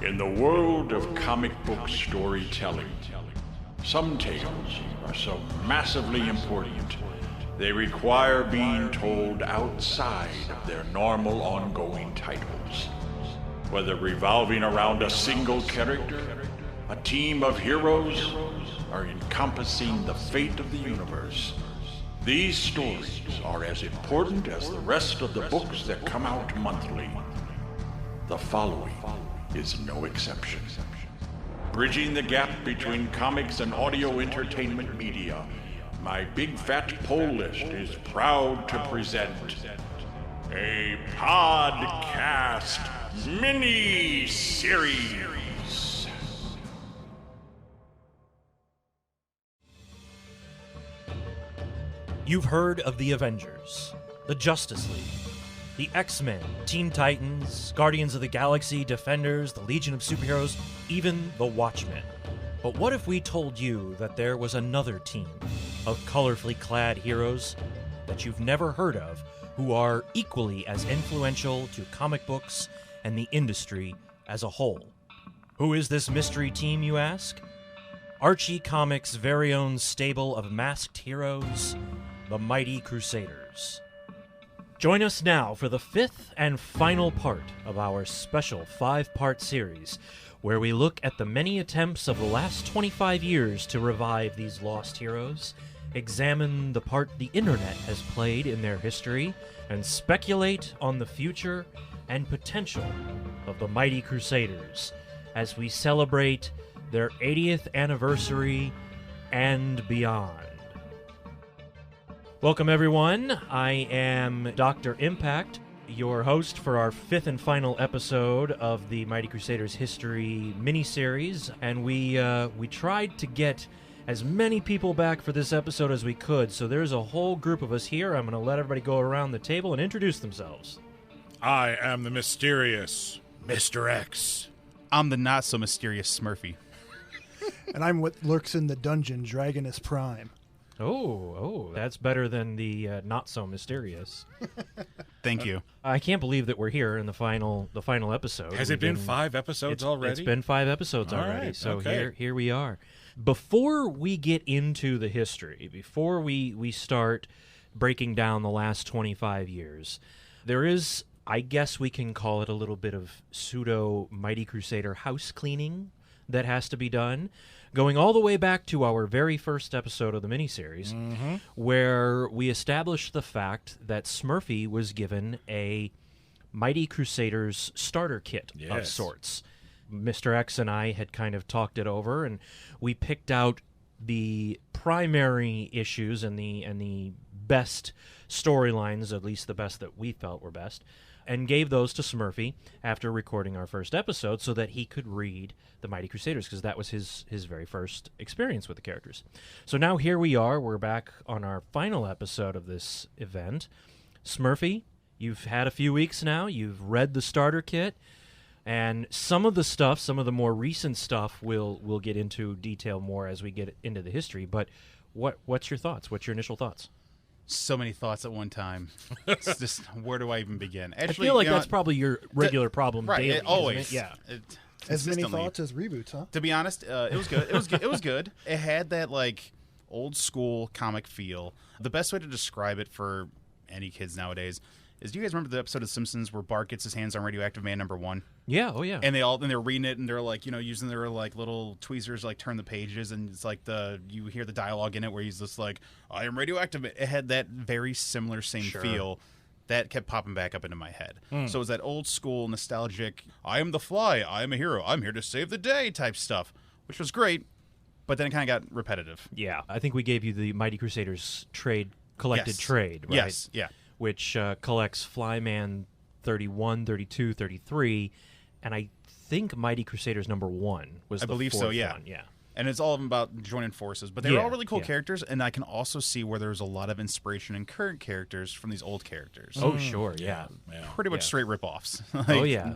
In the world of comic book storytelling, some tales are so massively important they require being told outside of their normal ongoing titles. Whether revolving around a single character, a team of heroes, or encompassing the fate of the universe, these stories are as important as the rest of the books that come out monthly. The following is no exception. Bridging the gap between comics and audio entertainment media, my Big Fat Poll List is proud to present a podcast mini-series. You've heard of the Avengers, the Justice League, the X-Men, Teen Titans, Guardians of the Galaxy, Defenders, the Legion of Superheroes, even the Watchmen. But what if we told you that there was another team of colorfully clad heroes that you've never heard of who are equally as influential to comic books and the industry as a whole? Who is this mystery team, you ask? Archie Comics' very own stable of masked heroes, the Mighty Crusaders. Join us now for the fifth and final part of our special 5-part series, where we look at the many attempts of the last 25 years to revive these lost heroes, examine the part the internet has played in their history, and speculate on the future and potential of the Mighty Crusaders as we celebrate their 80th anniversary and beyond. Welcome, everyone. I am Dr. Impact, your host for our fifth and final episode of the Mighty Crusaders History miniseries, and we tried to get as many people back for this episode as we could, so there's a whole group of us here. I'm going to let everybody go around the table and introduce themselves. I am the mysterious Mr. X. I'm the not-so-mysterious Smurfy. And I'm what lurks in the dungeon, Dragonus Prime. Oh, that's better than the not-so-mysterious. Thank you. I can't believe that we're here in the final episode. Has it been 5 episodes already? It's been 5 episodes All already, right, so okay. here we are. Before we get into the history, before we start breaking down the last 25 years, there is, I guess we can call it a little bit of pseudo Mighty Crusader house cleaning that has to be done, going all the way back to our very first episode of the miniseries, where we established the fact that Smurfy was given a Mighty Crusaders starter kit of Yes. sorts. Mr. X and I had kind of talked it over, and we picked out the primary issues and the best storylines, at least the best that we felt were best, and gave those to Smurfy after recording our first episode so that he could read the Mighty Crusaders, because that was his very first experience with the characters. So now here we are. We're back on our final episode of this event. Smurfy, you've had a few weeks now. You've read the starter kit, and some of the more recent stuff we'll get into detail more as we get into the history. But what's your thoughts? What's your initial thoughts? So many thoughts at one time. It's just, where do I even begin? Actually, I feel like that's probably your regular problem right, daily. always. Yeah. As many Consistently. thoughts as reboots, huh? To be honest, it was good. It was good. It had that like old school comic feel. The best way to describe it for any kids nowadays is, do you guys remember the episode of Simpsons where Bart gets his hands on Radioactive Man #1? Yeah, oh yeah. And they're reading it, and they're like, using their like little tweezers, like turn the pages, and it's like you hear the dialogue in it where he's just like, I am radioactive. It had that very similar same feel that kept popping back up into my head. So it was that old school nostalgic, I am the Fly, I am a hero, I'm here to save the day type stuff, which was great, but then it kind of got repetitive. Yeah, I think we gave you the Mighty Crusaders collected trade, right? Yes, yeah. Which collects Flyman 31, 32, 33, and I think Mighty Crusaders #1 was I the believe so, fourth yeah. one. Yeah. And it's all of them about joining forces. But they were Yeah, all really cool yeah. characters, and I can also see where there's a lot of inspiration in current characters from these old characters. Oh, sure, yeah. Pretty much Yeah. straight rip-offs. Oh, yeah.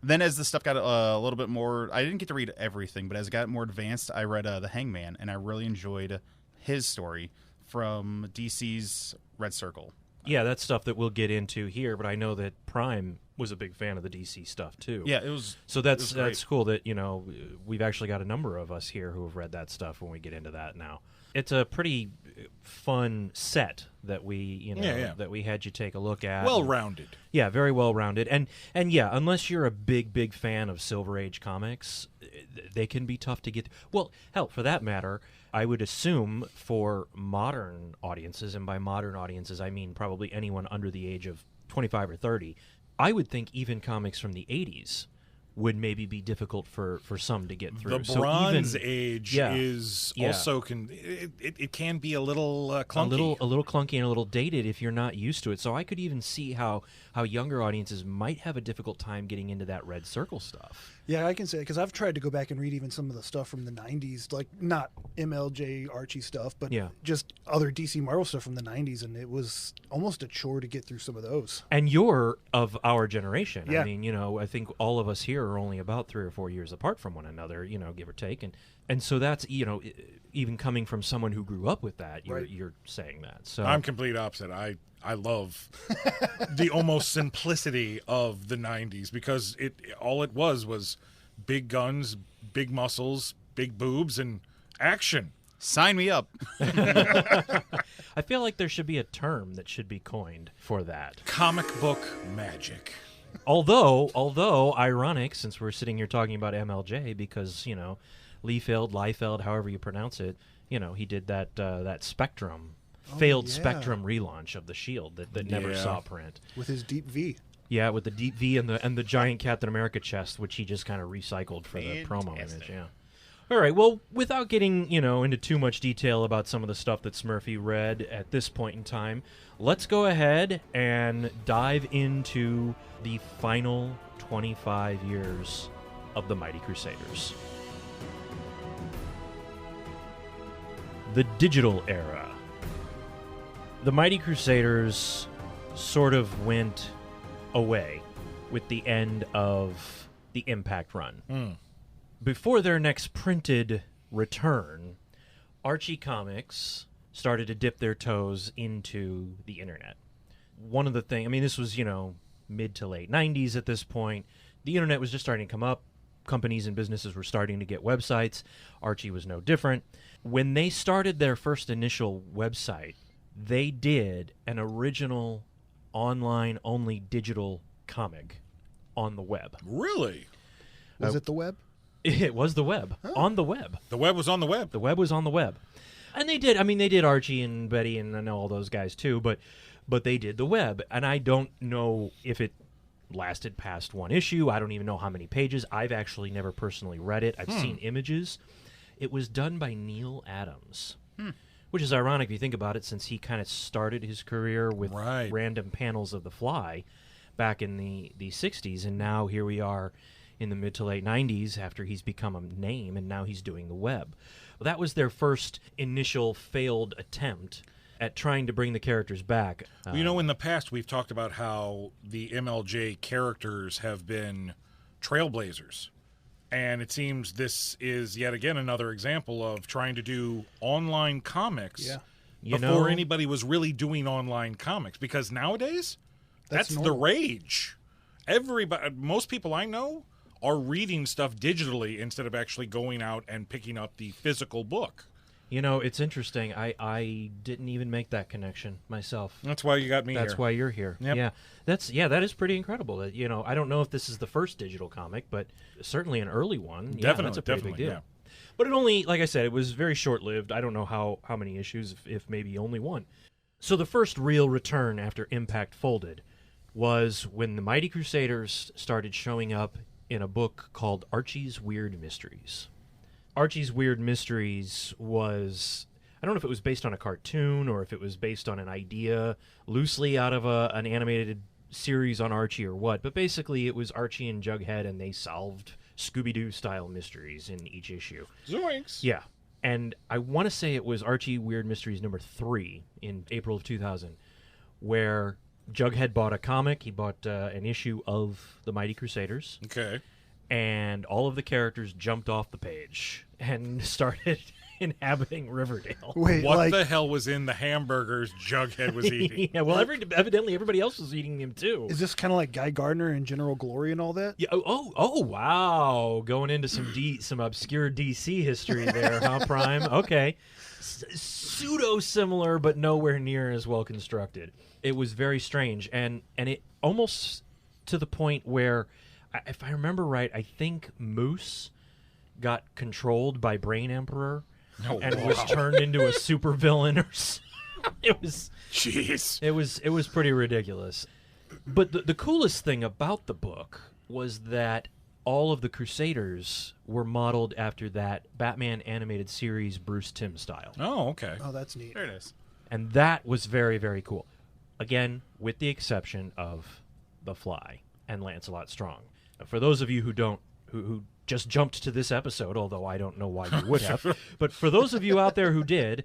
Then as the stuff got a little bit more, I didn't get to read everything, but as it got more advanced, I read The Hangman, and I really enjoyed his story from DC's Red Circle. Yeah, that's stuff that we'll get into here, but I know that Prime was a big fan of the DC stuff too. Yeah, it was. So it was great. that's cool that, we've actually got a number of us here who have read that stuff when we get into that now. It's a pretty fun set that we, that we had you take a look at. Well-rounded. Yeah, very well-rounded. And yeah, unless you're a big fan of Silver Age comics, they can be tough to get. Well, hell, for that matter, I would assume for modern audiences, and by modern audiences I mean probably anyone under the age of 25 or 30, I would think even comics from the 80s would maybe be difficult for some to get through. The Bronze Age is also it can be a little clunky. A little clunky and a little dated if you're not used to it. So I could even see how younger audiences might have a difficult time getting into that Red Circle stuff. Yeah, I can say, because I've tried to go back and read even some of the stuff from the 90s, like not MLJ Archie stuff, but just other DC Marvel stuff from the 90s, and it was almost a chore to get through some of those. And you're of our generation. Yeah. I mean, I think all of us here are only about 3 or 4 years apart from one another, give or take. And so that's, even coming from someone who grew up with that, you're saying that. So I'm complete opposite. I love the almost simplicity of the 90s because all it was big guns, big muscles, big boobs, and action. Sign me up. I feel like there should be a term that should be coined for that. Comic book magic. Although ironic, since we're sitting here talking about MLJ, because Liefeld, however you pronounce it, he did that Spectrum. Failed Spectrum relaunch of the Shield that never saw print With his deep V. Yeah, with the deep V and the giant Captain America chest, which he just kind of recycled for the promo image. Yeah. All right. Well, without getting into too much detail about some of the stuff that Smurfy read at this point in time, let's go ahead and dive into the final 25 years of the Mighty Crusaders. The digital era. The Mighty Crusaders sort of went away with the end of the Impact run. Before their next printed return, Archie Comics started to dip their toes into the internet. One of the things, this was, mid to late 90s at this point. The internet was just starting to come up. Companies and businesses were starting to get websites. Archie was no different. When they started their first initial website, they did an original online-only digital comic on the web. Really? Was it the web? It was the web. Oh. On the web. The web was on the web. The web was on the web. And they did Archie and Betty, and I know all those guys too, but they did the web. And I don't know if it lasted past one issue. I don't even know how many pages. I've actually never personally read it. I've seen images. It was done by Neil Adams. Which is ironic if you think about it, since he kind of started his career with random panels of The Fly back in the 60s, and now here we are in the mid to late 90s after he's become a name, and now he's doing the web. Well, that was their first initial failed attempt at trying to bring the characters back. Well, in the past we've talked about how the MLJ characters have been trailblazers. And it seems this is yet again another example of trying to do online comics before anybody was really doing online comics. Because nowadays, that's the rage. Most people I know are reading stuff digitally instead of actually going out and picking up the physical book. It's interesting. I didn't even make that connection myself. That's why you got me here. That's why you're here. Yep. Yeah. That is pretty incredible. I don't know if this is the first digital comic, but certainly an early one. Definitely, that's a pretty big deal. Yeah. But it only, like I said, it was very short-lived. I don't know how many issues, if maybe only one. So the first real return after Impact folded was when the Mighty Crusaders started showing up in a book called Archie's Weird Mysteries. Archie's Weird Mysteries was, I don't know if it was based on a cartoon or if it was based on an idea loosely out of an animated series on Archie or what, but basically it was Archie and Jughead, and they solved Scooby-Doo style mysteries in each issue. Zoinks! Yeah. And I want to say it was Archie Weird Mysteries number 3 in April of 2000, where Jughead bought a comic. He bought an issue of the Mighty Crusaders. Okay. And all of the characters jumped off the page and started inhabiting Riverdale. Wait, What like the hell was in the hamburgers Jughead was eating? Yeah, well, evidently everybody else was eating them too. is this kind of like Guy Gardner and General Glory and all that? Yeah. Oh, wow. Going into some obscure DC history there, huh, Prime? Okay. Pseudo similar, but nowhere near as well constructed. It was very strange, and it almost to the point where, if I remember right, I think Moose got controlled by Brain Emperor and was turned into a supervillain or something. It was Jeez. It was pretty ridiculous. But the coolest thing about the book was that all of the Crusaders were modeled after that Batman animated series Bruce Timm style. Oh, okay. Oh, that's neat. There it is. And that was very, very cool. Again, with the exception of The Fly and Lancelot Strong. Now, for those of you who just jumped to this episode, although I don't know why you would have, but for those of you out there who did,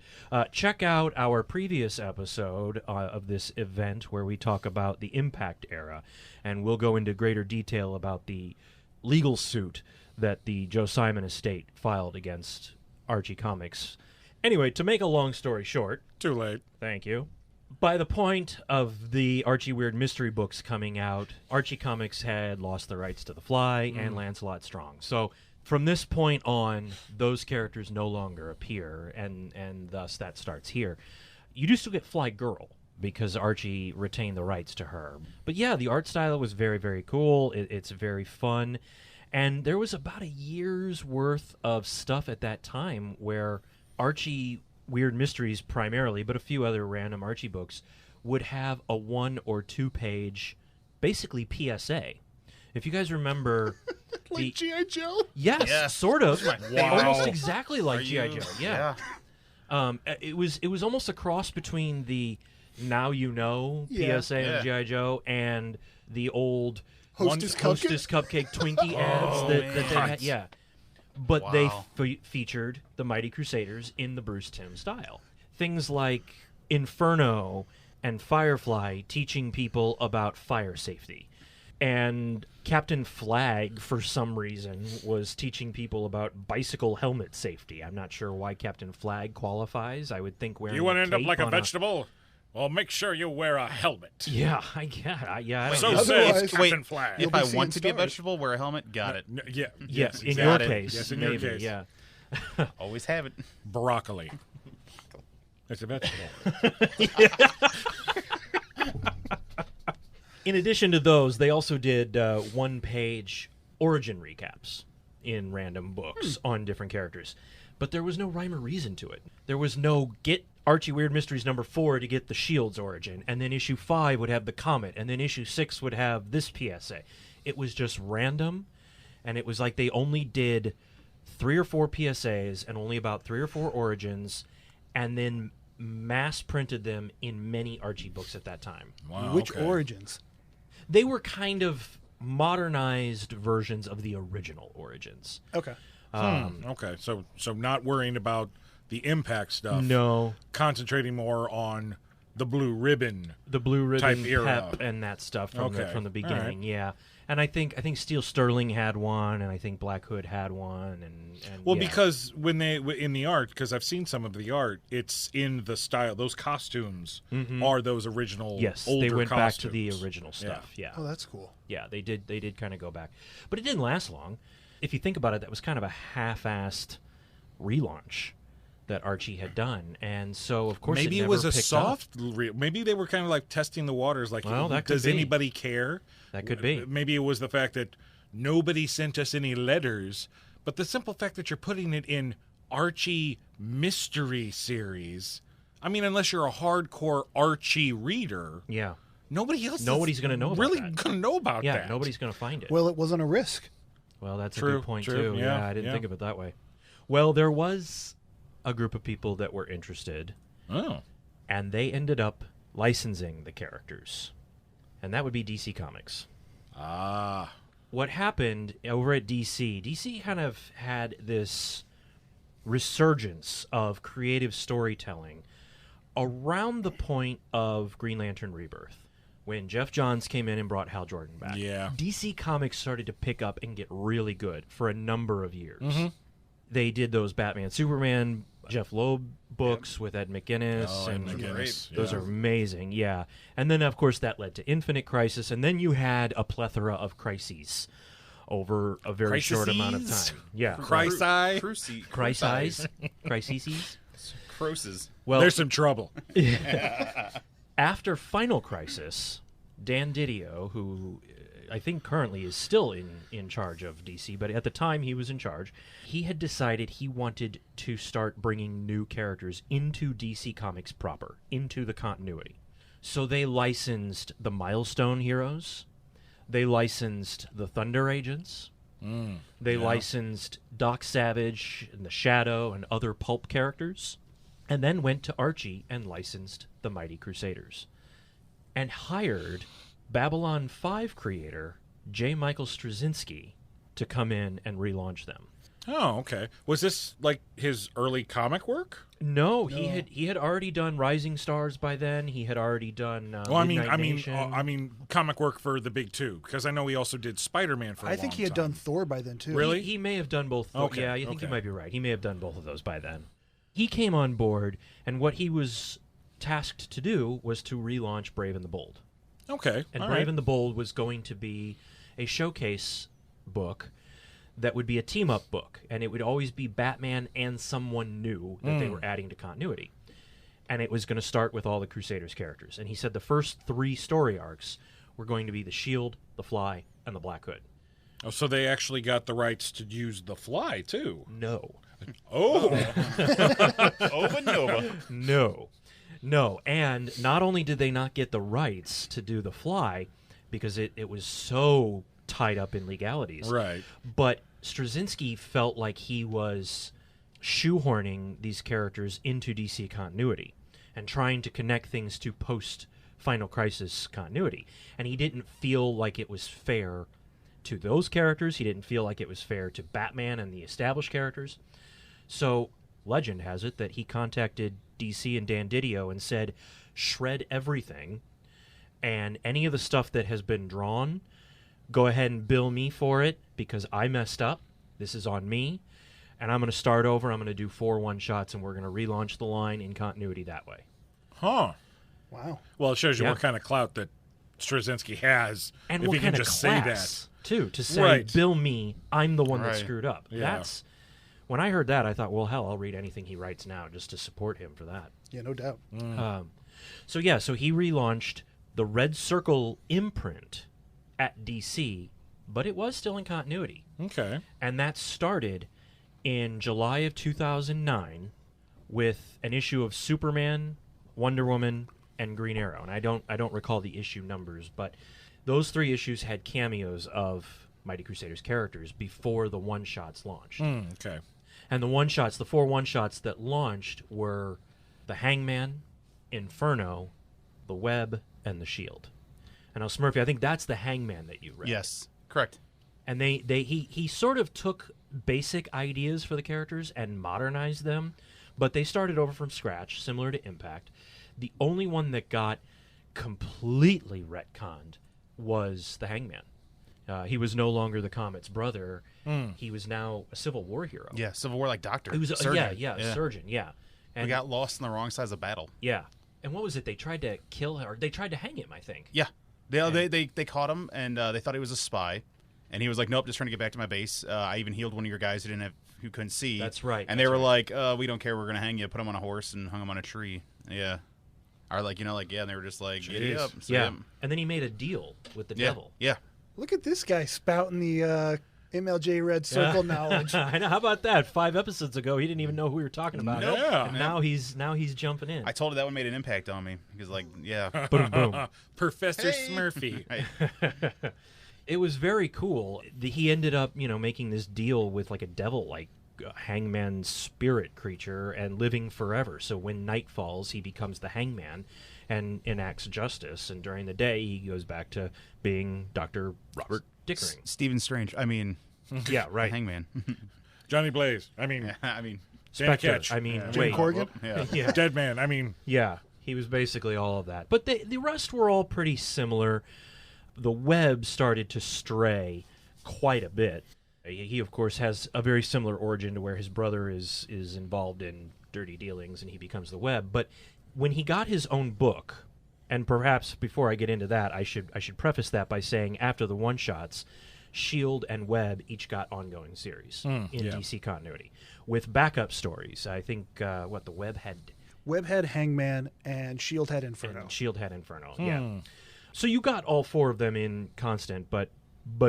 check out our previous episode of this event where we talk about the Impact era, and we'll go into greater detail about the legal suit that the Joe Simon estate filed against Archie Comics. Anyway, to make a long story short... Too late. Thank you. By the point of the Archie Weird Mystery books coming out, Archie Comics had lost the rights to The Fly and Lancelot Strong. So from this point on, those characters no longer appear, and thus that starts here. You do still get Fly Girl, because Archie retained the rights to her. But yeah, the art style was very, very cool. It's very fun. And there was about a year's worth of stuff at that time where Archie Weird Mysteries primarily, but a few other random Archie books, would have a 1 or 2 page, basically PSA. If you guys remember... Like G.I. Joe? Yes, sort of. Wow. Almost exactly like G.I. Joe, yeah. It was almost a cross between the Now You Know PSA and G.I. Joe and the old Hostess Cupcake Twinkie ads that they had. Yeah. But they featured the Mighty Crusaders in the Bruce Timm style. Things like Inferno and Firefly teaching people about fire safety. And Captain Flag, for some reason, was teaching people about bicycle helmet safety. I'm not sure why Captain Flag qualifies. I would think wearing You want to a end up cape like a on vegetable? Well, make sure you wear a helmet. Yeah, I don't So know. says Otherwise- Captain Flag. If be I seeing want to be a stars. vegetable, wear a helmet. Got it. Yeah. Yes, in exactly. your Got it. case, Yes, in your maybe, case. yeah. Always have it. Broccoli. It's a vegetable. In addition to those, they also did one-page origin recaps in random books on different characters. But there was no rhyme or reason to it. There was no get Archie Weird Mysteries number 4 to get the Shield's origin, and then issue 5 would have the Comet, and then issue 6 would have this PSA. It was just random, and it was like they only did 3 or 4 PSAs and only about 3 or 4 origins, and then mass printed them in many Archie books at that time. Wow, Which okay. origins? They were kind of modernized versions of the original origins. Okay. Okay, so not worrying about the Impact stuff. No, Concentrating more on the Blue Ribbon. the Blue Ribbon Type era. Pep and that stuff from Okay. from the All beginning. right. Yeah, and I think Steel Sterling had one, and I think Black Hood had one, and Well, yeah. because when they in the art, because I've seen some of the art, it's in the style. Those costumes are those original. yes, older they went back to the costumes. original stuff. Yeah, Oh, that's cool. yeah, they did kind of go back, but it didn't last long. If you think about it, that was kind of a half-assed relaunch that Archie had done, and so of course Maybe it it was never a picked up. soft. Maybe they were kind of like testing the waters. Like, Well, that could does be. anybody care? That could be. Maybe it was the fact that nobody sent us any letters, but the simple fact that you're putting it in Archie mystery series. I mean, unless you're a hardcore Archie reader, Yeah, nobody's going to know about really that. going to know about yeah, that. nobody's going to find it. Well, it wasn't a risk. Well, that's a True, good point, true, too. yeah, I didn't yeah. think of it that way. Well, there was a group of people that were interested, Oh, and they ended up licensing the characters. And that would be DC Comics. What happened over at DC kind of had this resurgence of creative storytelling around the point of Green Lantern Rebirth. When Jeff Johns came in and brought Hal Jordan back, Yeah. DC Comics started to pick up and get really good for a number of years. Mm-hmm. They did those Batman Superman Jeff Loeb books with Ed McGuinness. Oh, and McGuinness. Those are amazing, yeah. And then, of course, that led to Infinite Crisis, and then you had a plethora of crises over a very short amount of time. Yeah. Crises. Crises. Croses. Well, There's some trouble. after Final Crisis, Dan Didio, who I think currently is still in charge of DC, but at the time he was in charge, he had decided he wanted to start bringing new characters into DC Comics proper, into the continuity. So they licensed the Milestone Heroes. They licensed the Thunder Agents. They licensed Doc Savage and the Shadow and other pulp characters. And then went to Archie and licensed the Mighty Crusaders. And hired Babylon 5 creator J. Michael Straczynski to come in and relaunch them. Oh, okay. Was this like his early comic work? No, he had already done Rising Stars by then. He had already done Well, Midnight Nation. I mean, comic work for the big two, because I know he also did Spider-Man for a long time. I think he had done Thor by then too. Really? He may have done both. Okay, Yeah, I think you okay. might be right. He may have done both of those by then. He came on board, and what he was tasked to do was to relaunch Brave and the Bold. Okay. And all Brave right. and the Bold was going to be a showcase book that would be a team-up book, and it would always be Batman and someone new that they were adding to continuity. And it was going to start with all the Crusaders characters. And he said the first 3 story arcs were going to be the Shield, the Fly, and the Black Hood. Oh, so they actually got the rights to use the Fly too. No. Oh, Over Nova. No. And not only did they not get the rights to do the Fly, because it was so tied up in legalities, right. but Straczynski felt like he was shoehorning these characters into DC continuity and trying to connect things to post-Final Crisis continuity. And he didn't feel like it was fair to those characters. He didn't feel like it was fair to Batman and the established characters. So legend has it that he contacted DC and Dan Didio and said, shred everything, and any of the stuff that has been drawn, go ahead and bill me for it because I messed up. This is on me. And I'm going to start over. I'm going to do 4 one-shots, and we're going to relaunch the line in continuity that way. Huh. Wow. Well, it shows you Yeah. what kind of clout that Straczynski has. And if what he can kind of just class, say too, to say, Right. bill me, I'm the one that Right. screwed up. Yeah. That's when I heard that, I thought, well, hell, I'll read anything he writes now just to support him for that. Yeah, no doubt. So he relaunched the Red Circle imprint at DC, but it was still in continuity. that. Okay. And that started in July of 2009 with an issue of Superman, Wonder Woman, and Green Arrow. And I don't recall the issue numbers, but those 3 issues had cameos of Mighty Crusaders characters before the one-shots launched. Okay. And the one-shots, the 4 one-shots that launched were the Hangman, Inferno, the Web, and the Shield. And now, Smurfy, I think that's the Hangman that you read. Yes, correct. And he sort of took basic ideas for the characters and modernized them, but they started over from scratch, similar to Impact. The only one that got completely retconned was the Hangman. He was no longer the Comet's brother. He was now a Civil War hero. Yeah, Civil War like doctor. He was surgeon. a surgeon, yeah. And We got lost on the wrong sides of battle. yeah. And what was it? They tried to kill him, or they tried to hang him, I think. Yeah, they caught him and they thought he was a spy, and he was like, "Nope, just trying to get back to my base. I even healed one of your guys who couldn't see." That's right, And they were like, "We don't care. We're gonna hang you." Put him on a horse and hung him on a tree. Yeah, or like yeah. And they were just like, "Giddy Jeez. up." So, Yeah. And then he made a deal with the yeah, devil. yeah. Look at this guy spouting the MLJ Red Circle knowledge. I know. How about that? 5 episodes ago, he didn't even know who we were talking about. Nope. Yeah. And now he's jumping in. I told her that one made an impact on me because, like, yeah, Boom, boom. Professor Smurfy. Hey. It was very cool. He ended up, making this deal with like a devil, like hangman spirit creature, and living forever. So when night falls, he becomes the Hangman and enacts justice. And during the day, he goes back to being Dr. Robert Dickering. Stephen Strange. I mean, Yeah, right. Hangman. Johnny Blaze. I mean, I mean, Danny Spectre. Ketch. I mean, Yeah. wait. Corrigan? yeah. Yeah. Dead Man. I mean, Yeah, he was basically all of that. But the rest were all pretty similar. The Web started to stray quite a bit. He, of course, has a very similar origin to where his brother is involved in dirty dealings and he becomes the Web. But when he got his own book, and perhaps before I get into that, I should preface that by saying after the one-shots, S.H.I.E.L.D. and Web each got ongoing series in DC continuity with backup stories. I think, the Web had Hangman, and S.H.I.E.L.D. had Inferno. And S.H.I.E.L.D. had Inferno, yeah. So you got all 4 of them in constant, but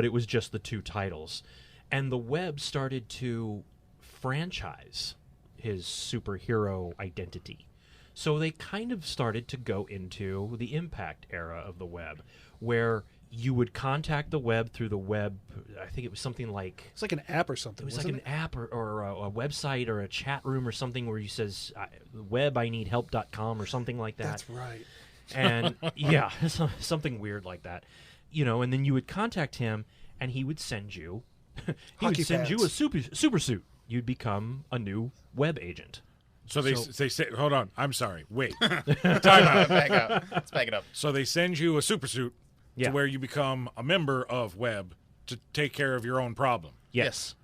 it was just the 2 titles. And the Web started to franchise his superhero identity. So they kind of started to go into the Impact era of the Web, where you would contact the Web through the Web. I think it was something like... It's like an app or something, It was like an app or a website or a chat room or something where you says, Web, I need help.com or something like that. That's right. And, yeah, something weird like that. And then you would contact him, and he would send you... he would send you a super suit. You'd become a new Web agent. So they say, hold on, I'm sorry, wait. Time out. Let's back it up. So they send you a super suit to where you become a member of Web to take care of your own problem. Yes.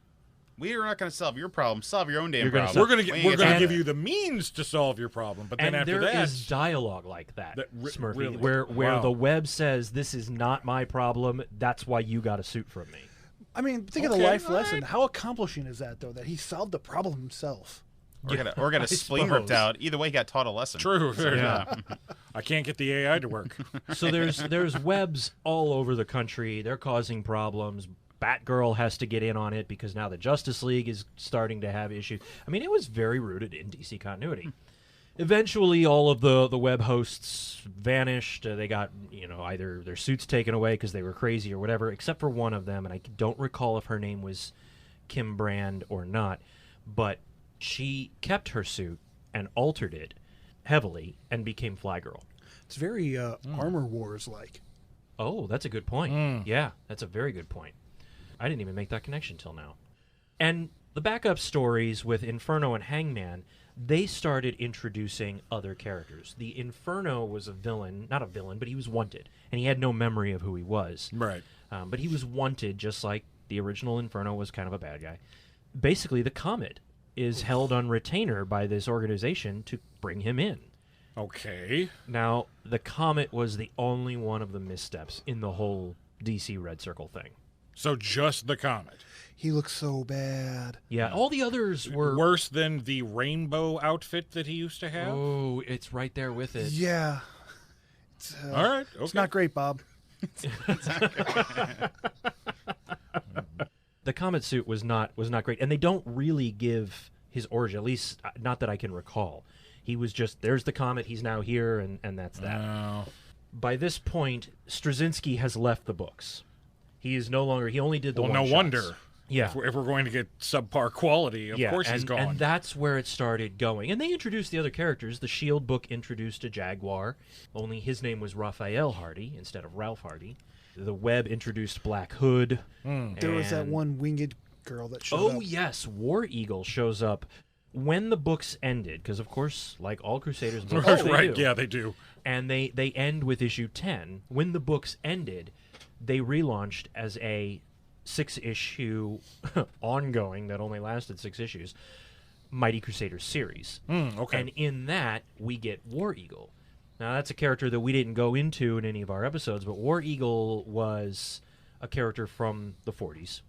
We are not going to solve your problem. Solve your own damn problem. We're going to give you the means to solve your problem, but then after that, there is dialogue like that, Smurfy, really? where the Web says, "This is not my problem. That's why you got a suit from me." I mean, think of the life lesson. How accomplishing is that, though? That he solved the problem himself. Or got a spleen ripped out. Either way, he got taught a lesson. True. Yeah. I can't get the AI to work. So there's Webs all over the country. They're causing problems. Batgirl has to get in on it because now the Justice League is starting to have issues. I mean, it was very rooted in DC continuity. Eventually, all of the Web hosts vanished. They got, either their suits taken away because they were crazy or whatever, except for one of them, and I don't recall if her name was Kim Brand or not, but she kept her suit and altered it heavily and became Flygirl. It's very Armor Wars-like. Oh, that's a good point. Yeah, that's a very good point. I didn't even make that connection till now. And the backup stories with Inferno and Hangman, they started introducing other characters. The Inferno was a villain, not a villain, but he was wanted, and he had no memory of who he was. Right. But he was wanted just like the original Inferno was kind of a bad guy. Basically, the Comet is held on retainer by this organization to bring him in. Okay. Now, the Comet was the only one of the missteps in the whole DC Red Circle thing. So just the Comet. He looks so bad. Yeah, all the others were... Worse than the rainbow outfit that he used to have? Oh, it's right there with it. Yeah. All right, okay. It's not great, Bob. The Comet suit was not great, and they don't really give his origin, at least not that I can recall. He was just, there's the Comet, he's now here, and that's that. Oh. By this point, Straczynski has left the books. He is no longer, he only did the one-shots. No wonder. Yeah. If we're going to get subpar quality, of course he's gone. And that's where it started going. And they introduced the other characters. The S.H.I.E.L.D. book introduced a Jaguar, only his name was Raphael Hardy instead of Ralph Hardy. The Web introduced Black Hood. There was that one winged girl that showed up. Oh, yes. War Eagle shows up when the books ended, because, of course, like all Crusaders books, they do. Yeah, they do. And they end with issue 10. When the books ended, they relaunched as a 6-issue ongoing that only lasted 6 issues, Mighty Crusaders series. Okay. And in that, we get War Eagle. Now, that's a character that we didn't go into in any of our episodes, but War Eagle was a character from the 40s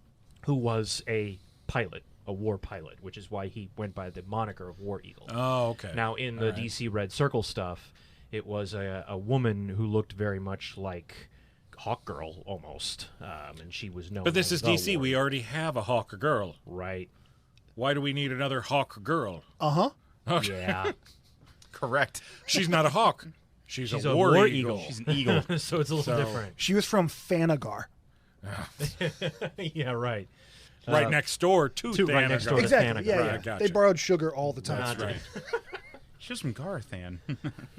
who was a pilot, a war pilot, which is why he went by the moniker of War Eagle. Oh, okay. Now, in the DC Red Circle stuff, it was a woman who looked very much like Hawkgirl, almost, and she was known. But this is the DC. War. We already have a Hawk girl. Right. Why do we need another Hawk girl? Uh-huh. Okay. Yeah. Correct. She's not a hawk. She's a war eagle. She's an eagle. So it's a little different. She was from Fanagar. Yeah, right. Right next door to Thanagar. Right next door to Exactly. Thanagar. Yeah, Right, yeah. gotcha. They borrowed sugar all the time. That's right. She's from Garthan.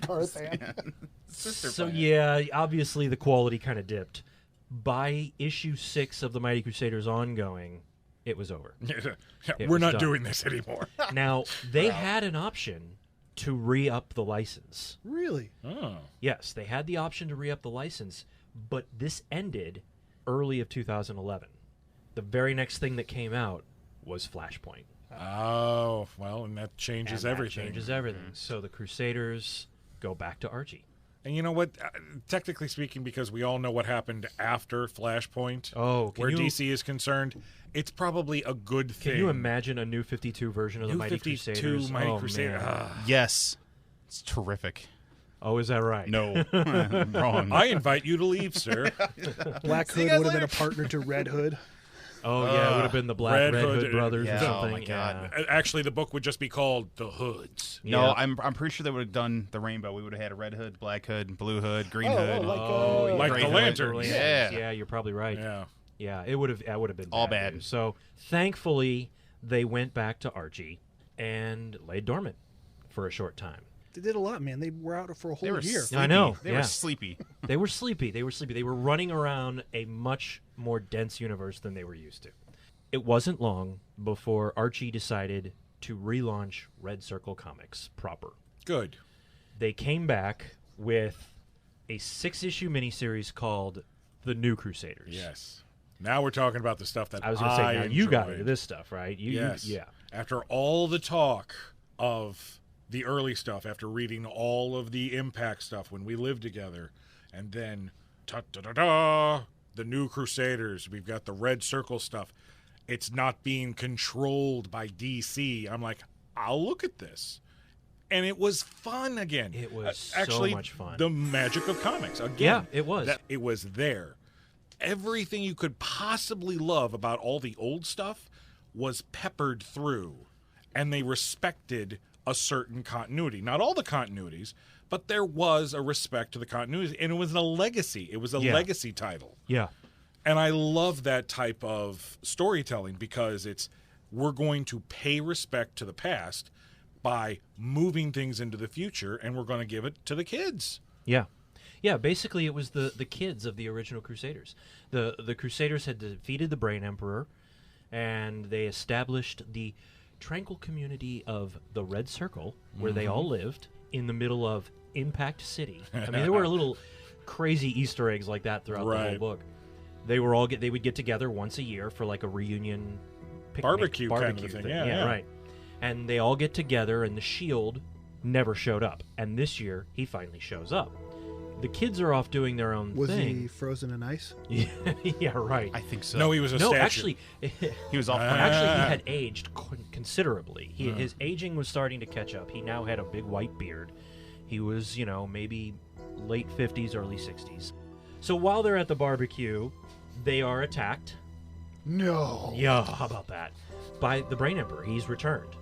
Garthan. So yeah, obviously the quality kind of dipped. By issue 6 of the Mighty Crusaders ongoing, it was over. We're was not done. doing this anymore. Now, they had an option to re-up the license. Really? Oh. Yes, they had the option to re-up the license, but this ended early of 2011. The very next thing that came out was Flashpoint. Oh, well, and that changes everything. Changes everything. So the Crusaders go back to Archie. And you know what? Technically speaking, because we all know what happened after Flashpoint, where DC is concerned, it's probably a good thing. Can you imagine a New 52 version of the Mighty Crusaders? Mighty Crusaders. Yes. It's terrific. Oh, is that right? No. Wrong. I invite you to leave, sir. Black Hood would have been a partner to Red Hood. Oh, yeah, it would have been the Red Hood brothers or something. Oh, my God. Yeah. Actually, the book would just be called The Hoods. No, I'm pretty sure they would have done the rainbow. We would have had a Red Hood, Black Hood, Blue Hood, Green Hood. Like Gray the Hood. Lanterns. Yeah. You're probably right. Yeah. Yeah, it would have been all bad. news. So thankfully, they went back to Archie and lay dormant for a short time. They did a lot, man. They were out for a whole year. I know. They were sleepy. They were sleepy. They were running around a much more dense universe than they were used to. It wasn't long before Archie decided to relaunch Red Circle Comics proper. Good. They came back with a 6-issue miniseries called The New Crusaders. Yes. Now we're talking about the stuff that I was going to say, now you got enjoyed. into this stuff, right? Yes. Yeah. After all the talk of the early stuff, after reading all of the Impact stuff when we lived together, and then the New Crusaders, we've got the Red Circle stuff. It's not being controlled by DC. I'm like, I'll look at this. And it was fun again. It was actually so much fun. The magic of comics. Again, Yeah, it was. It was there. Everything you could possibly love about all the old stuff was peppered through. And they respected a certain continuity. Not all the continuities, but there was a respect to the continuities. And it was a legacy. It was a legacy title. Yeah. And I love that type of storytelling because we're going to pay respect to the past by moving things into the future, and we're going to give it to the kids. Yeah. Yeah, basically it was the kids of the original Crusaders. The Crusaders had defeated the Brain Emperor, and they established the tranquil community of the Red Circle, where they all lived, in the middle of Impact City. I mean, there were little crazy Easter eggs like that throughout the whole book. They would get together once a year for like a reunion picnic, barbecue kind of thing. Yeah, right. And they all get together, and the Shield never showed up. And this year, he finally shows up. The kids are off doing their own Was thing. he frozen in ice? Yeah, right. I think so. No, he was a statue. Actually, he was off. Actually, he had aged considerably. His aging was starting to catch up. He now had a big white beard. He was, maybe late 50s, early 60s. So while they're at the barbecue, they are attacked. No. Yeah, how about that? By the Brain Emperor. He's returned.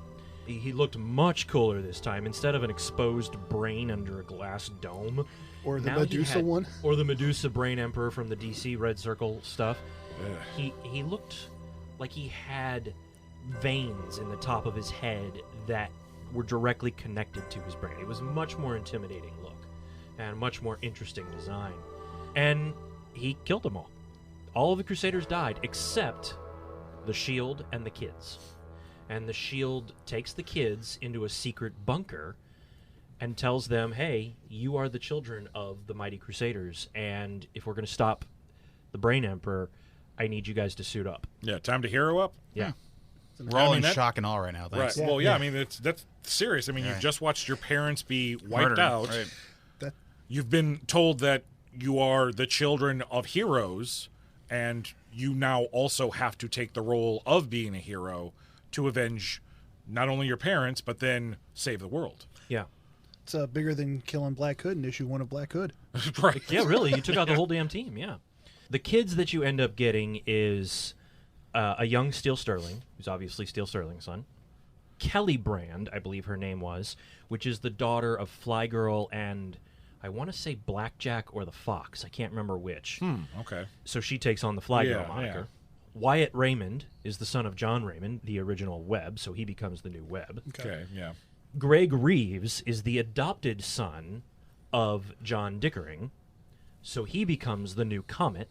He looked much cooler this time. Instead of an exposed brain under a glass dome. Or the Medusa one. Or the Medusa Brain Emperor from the DC Red Circle stuff. He looked like he had veins in the top of his head that were directly connected to his brain. It was a much more intimidating look and much more interesting design. And he killed them all. All of the Crusaders died except the Shield and the kids. And the Shield takes the kids into a secret bunker and tells them, hey, you are the children of the Mighty Crusaders, and if we're going to stop the Brain Emperor, I need you guys to suit up. Yeah, time to hero up? Yeah. We're all in shock and awe right now. Thanks. Right. Yeah. Well, yeah, I mean, that's serious. I mean, you've just watched your parents be wiped Murdered. out. Right. You've been told that you are the children of heroes, and you now also have to take the role of being a hero to avenge not only your parents, but then save the world. Yeah. It's bigger than killing Black Hood in issue 1 of Black Hood. Right. Yeah, really. You took out the whole damn team, yeah. The kids that you end up getting is a young Steel Sterling, who's obviously Steel Sterling's son. Kelly Brand, I believe her name was, which is the daughter of Fly Girl and I want to say Blackjack or the Fox. I can't remember which. Okay. So she takes on the Fly Girl moniker. Yeah. Wyatt Raymond is the son of John Raymond, the original Webb, so he becomes the new Webb. Okay, yeah. Greg Reeves is the adopted son of John Dickering, so he becomes the new Comet.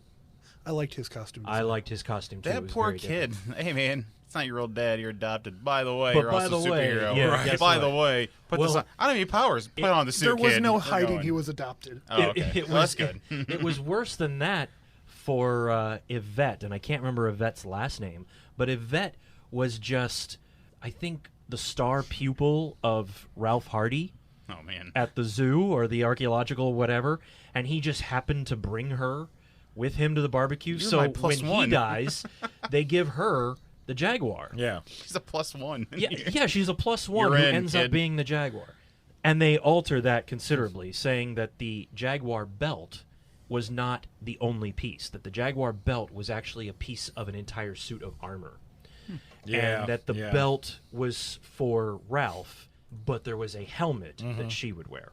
I liked his costume. I liked his costume too. It That was poor very kid. different. Hey, man, it's not your real dad. You're adopted. By the way, But you're by also the way, superhero. yeah, Right. guess By what? the way, put this on. I don't have any powers. Put on the suit, There was kid. no We're hiding. going. He was adopted. Oh, okay. Well, that's good. It was worse than that for Yvette, and I can't remember Yvette's last name, but Yvette was just, I think, the star pupil of Ralph Hardy. Oh, man. At the zoo or the archaeological whatever, and he just happened to bring her with him to the barbecue. You're so my when +1. he dies, they give her the Jaguar. Yeah. She's a +1. Yeah, she's a +1 You're who in, ends kid. up being the Jaguar. And they alter that considerably, saying that the Jaguar belt was not the only piece, that the Jaguar belt was actually a piece of an entire suit of armor. Yeah. And that the belt was for Ralph, but there was a helmet that she would wear.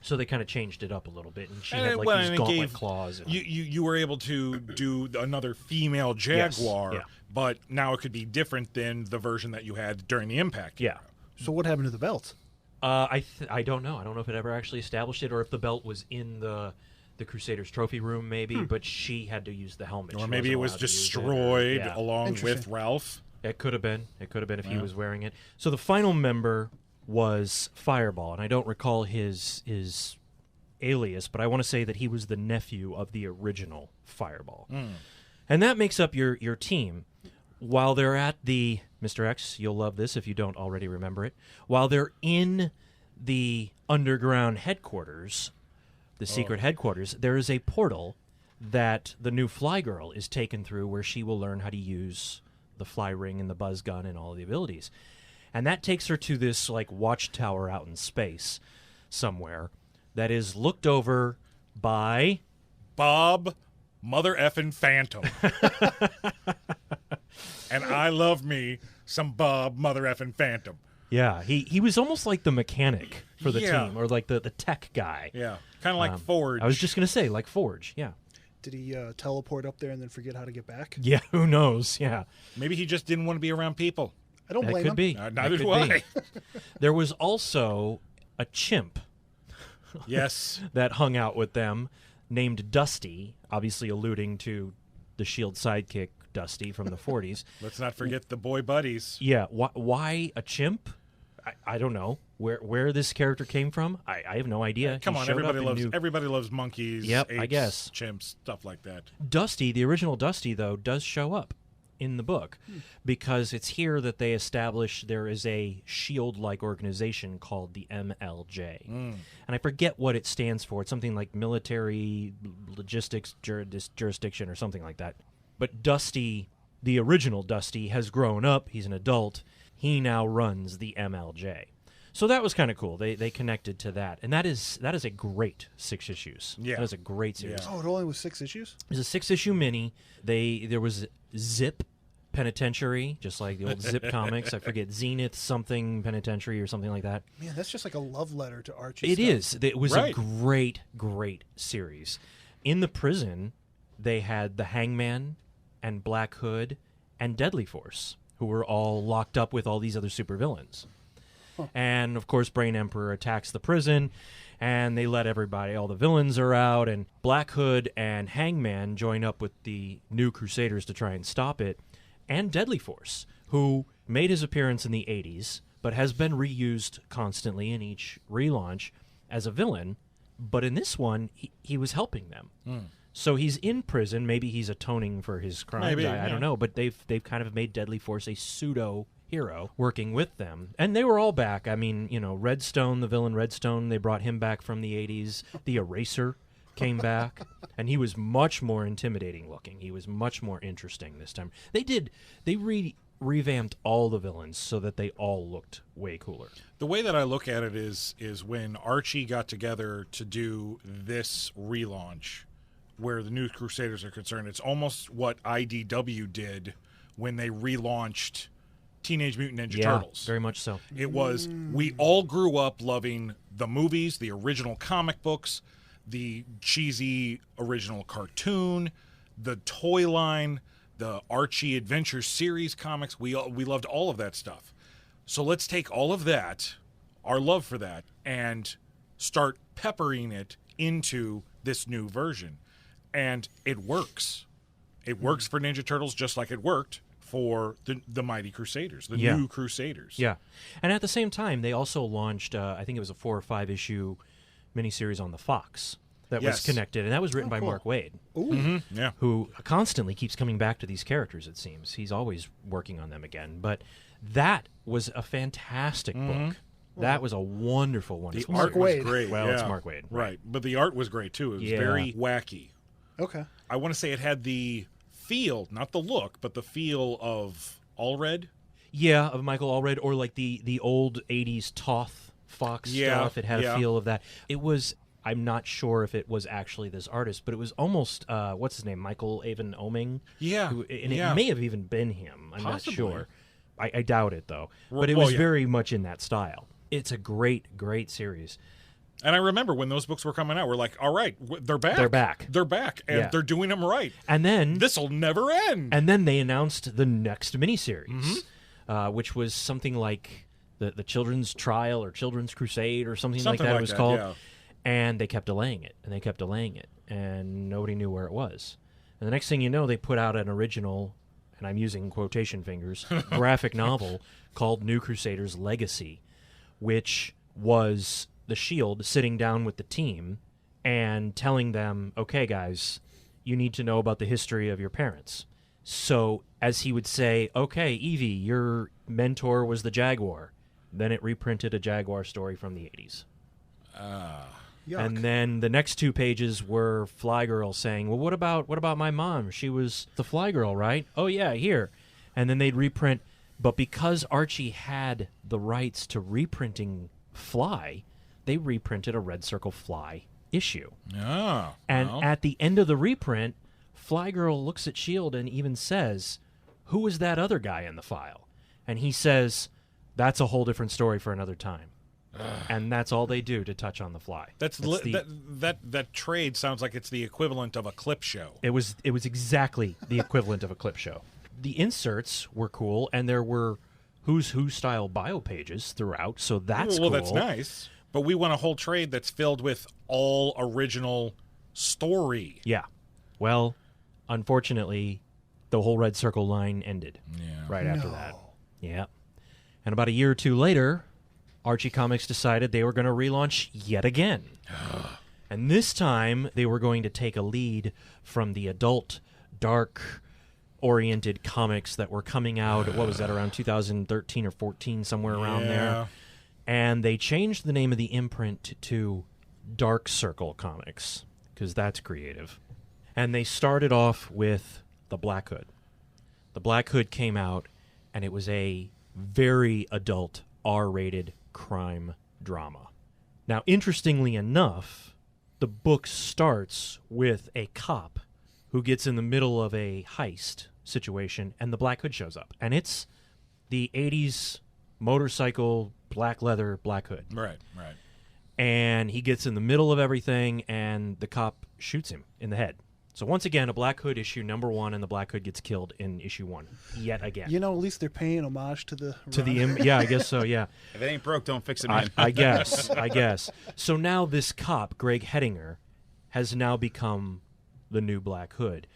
So they kind of changed it up a little bit, and she had like these gauntlet claws. And You were able to do another female Jaguar, yeah. but now it could be different than the version that you had during the Impact. yeah. So what happened to the belt? I don't know. I don't know if it ever actually established it, or if the belt was in the Crusaders trophy room, maybe. But she had to use the helmet. Or She maybe it wasn't was allowed to use it, destroyed yeah. along with Interesting. Ralph. It could have been. It could have been if he was wearing it. So the final member was Fireball, and I don't recall his alias, but I want to say that he was the nephew of the original Fireball. And that makes up your team. While they're at the Mr. X, you'll love this if you don't already remember it. While they're in the underground headquarters, the secret headquarters, there is a portal that the new Fly Girl is taken through, where she will learn how to use the fly ring and the buzz gun and all of the abilities. And that takes her to this like watchtower out in space somewhere that is looked over by Bob Mother Effin' Phantom. And I love me some Bob Mother Effin' Phantom. Yeah, he was almost like the mechanic for the Yeah. team, or like the tech guy. Yeah, kind of like Forge. I was just going to say, like Forge, yeah. Did he teleport up there and then forget how to get back? Yeah, who knows, yeah. Maybe he just didn't want to be around people. I don't That blame could him. be. Neither That could do I. be. There was also a chimp Yes. that hung out with them named Dusty, obviously alluding to the S.H.I.E.L.D. sidekick Dusty from the 40s. Let's not forget the boy buddies. Yeah, why a chimp? I don't know. Where this character came from, I have no idea. Come He on, showed up everybody and loves monkeys, Yep, apes, I guess. chimps, stuff like that. Dusty, the original Dusty, though, does show up in the book because it's here that they establish there is a S.H.I.E.L.D.-like organization called the MLJ. And I forget what it stands for. It's something like Military Logistics Jurisdiction or something like that. But Dusty, the original Dusty, has grown up. He's an adult. He now runs the MLJ. So that was kind of cool. They connected to that. And that is a great 6 issues. Yeah. That is a great series. Yeah. Oh, it only was 6 issues? It was a 6-issue mini. There was Zip Penitentiary, just like the old Zip comics. I forget, Zenith something Penitentiary or something like that. Man, that's just like a love letter to Archie. It is. It was Right. a great, great series. In the prison, they had the Hangman and Black Hood and Deadly Force, who were all locked up with all these other supervillains. And, of course, Brain Emperor attacks the prison, and they let everybody, all the villains are out, and Black Hood and Hangman join up with the new Crusaders to try and stop it, and Deadly Force, who made his appearance in the 80s, but has been reused constantly in each relaunch as a villain. But in this one, he was helping them. So he's in prison. Maybe he's atoning for his crimes. Maybe, I yeah. don't know. But they've kind of made Deadly Force a pseudo hero working with them, and they were all back. I mean, Redstone, the villain Redstone, they brought him back from the 80s. The Eraser came back, and he was much more intimidating looking. He was much more interesting this time. They revamped all the villains so that they all looked way cooler. The way that I look at it is when Archie got together to do this relaunch, where the new Crusaders are concerned, it's almost what IDW did when they relaunched Teenage Mutant Ninja Turtles. Very much so. It was, we all grew up loving the movies, the original comic books, the cheesy original cartoon, the toy line, the Archie Adventure series comics. We loved all of that stuff. So let's take all of that, our love for that, and start peppering it into this new version. And it works. It works for Ninja Turtles just like it worked for the Mighty Crusaders, the new Crusaders. Yeah. And at the same time, they also launched, I think it was a 4 or 5 issue miniseries on the Fox that was Yes. connected, and that was written by cool. Mark Waid, Yeah. who constantly keeps coming back to these characters, it seems. He's always working on them again. But That was a fantastic book. That was a wonderful one. The art was great. Well, it's Mark Waid. Right. But the art was great, too. It was very wacky. Okay. I want to say it had the feel, not the look, but the feel of Allred. Yeah, of Michael Allred, or like the old 80s Toth Fox stuff. It had a feel of that. It was, I'm not sure if it was actually this artist, but it was almost, what's his name, Michael Avon Oming? Yeah. It may have even been him. I'm Possibly. not sure. I doubt it, though. But it was very much in that style. It's a great, great series. And I remember when those books were coming out, we're like, all right, they're back. They're back. They're back, and they're doing them right. And then... This'll never end. And then they announced the next miniseries, which was something like the Children's Trial or Children's Crusade or something like that it was called. Yeah. And they kept delaying it, and they kept delaying it, and nobody knew where it was. And the next thing you know, they put out an original, and I'm using quotation fingers, graphic novel called New Crusaders Legacy, which was the Shield sitting down with the team and telling them, okay, guys, you need to know about the history of your parents. So, as he would say, okay, Evie, your mentor was the Jaguar. Then it reprinted a Jaguar story from the 80s. And then the next 2 pages were Fly Girl saying, well, what about my mom? She was the Fly Girl, right? Oh, yeah, here. And then they'd reprint. But because Archie had the rights to reprinting Fly, they reprinted a Red Circle Fly issue. Oh, and at the end of the reprint, Fly Girl looks at S.H.I.E.L.D. and even says, who was that other guy in the file? And he says, that's a whole different story for another time. And that's all they do to touch on the Fly. That trade sounds like it's the equivalent of a clip show. It was exactly the equivalent of a clip show. The inserts were cool, and there were Who's Who style bio pages throughout, so that's cool. Well, that's nice. But we want a whole trade that's filled with all original story. Yeah. Well, unfortunately, the whole Red Circle line ended right after that. Yeah. And about a year or two later, Archie Comics decided they were going to relaunch yet again. And this time, they were going to take a lead from the adult, dark-oriented comics that were coming out, what was that, around 2013 or 14, somewhere around there. And they changed the name of the imprint to Dark Circle Comics, because that's creative. And they started off with The Black Hood. The Black Hood came out, and it was a very adult, R-rated crime drama. Now, interestingly enough, the book starts with a cop who gets in the middle of a heist situation, and the Black Hood shows up. And it's the 80s motorcycle, black leather Black Hood. Right. And he gets in the middle of everything, and the cop shoots him in the head. So once again, a Black Hood issue number 1, and the Black Hood gets killed in issue 1 yet again. You know, at least they're paying homage to the yeah, I guess so. Yeah. If it ain't broke, don't fix it, man. I guess. So now this cop, Greg Hettinger, has now become the new Black Hood,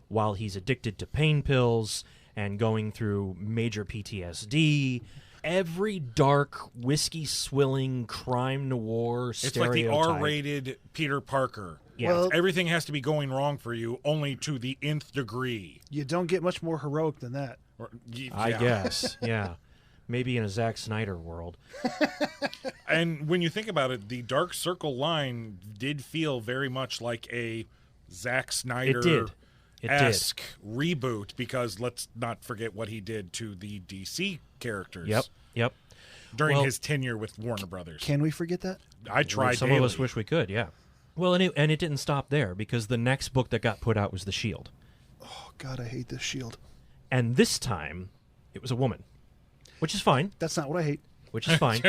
while he's addicted to pain pills and going through major PTSD. Every dark, whiskey-swilling crime noir stereotype. It's like the R-rated Peter Parker. Yeah. Well, Everything has to be going wrong for you, only to the nth degree. you don't get much more heroic than that. I guess, yeah. Maybe in a Zack Snyder world. And when you think about it, the Dark Circle line did feel very much like a Zack Snyder esque reboot, because let's not forget what he did to the DC characters. Yep. During his tenure with Warner Brothers. Can we forget that? I tried. Some of us wish we could, yeah. Well, and it didn't stop there, because the next book that got put out was The Shield. Oh, God, I hate this Shield. And this time, it was a woman, which is fine. That's not what I hate. Which is fine.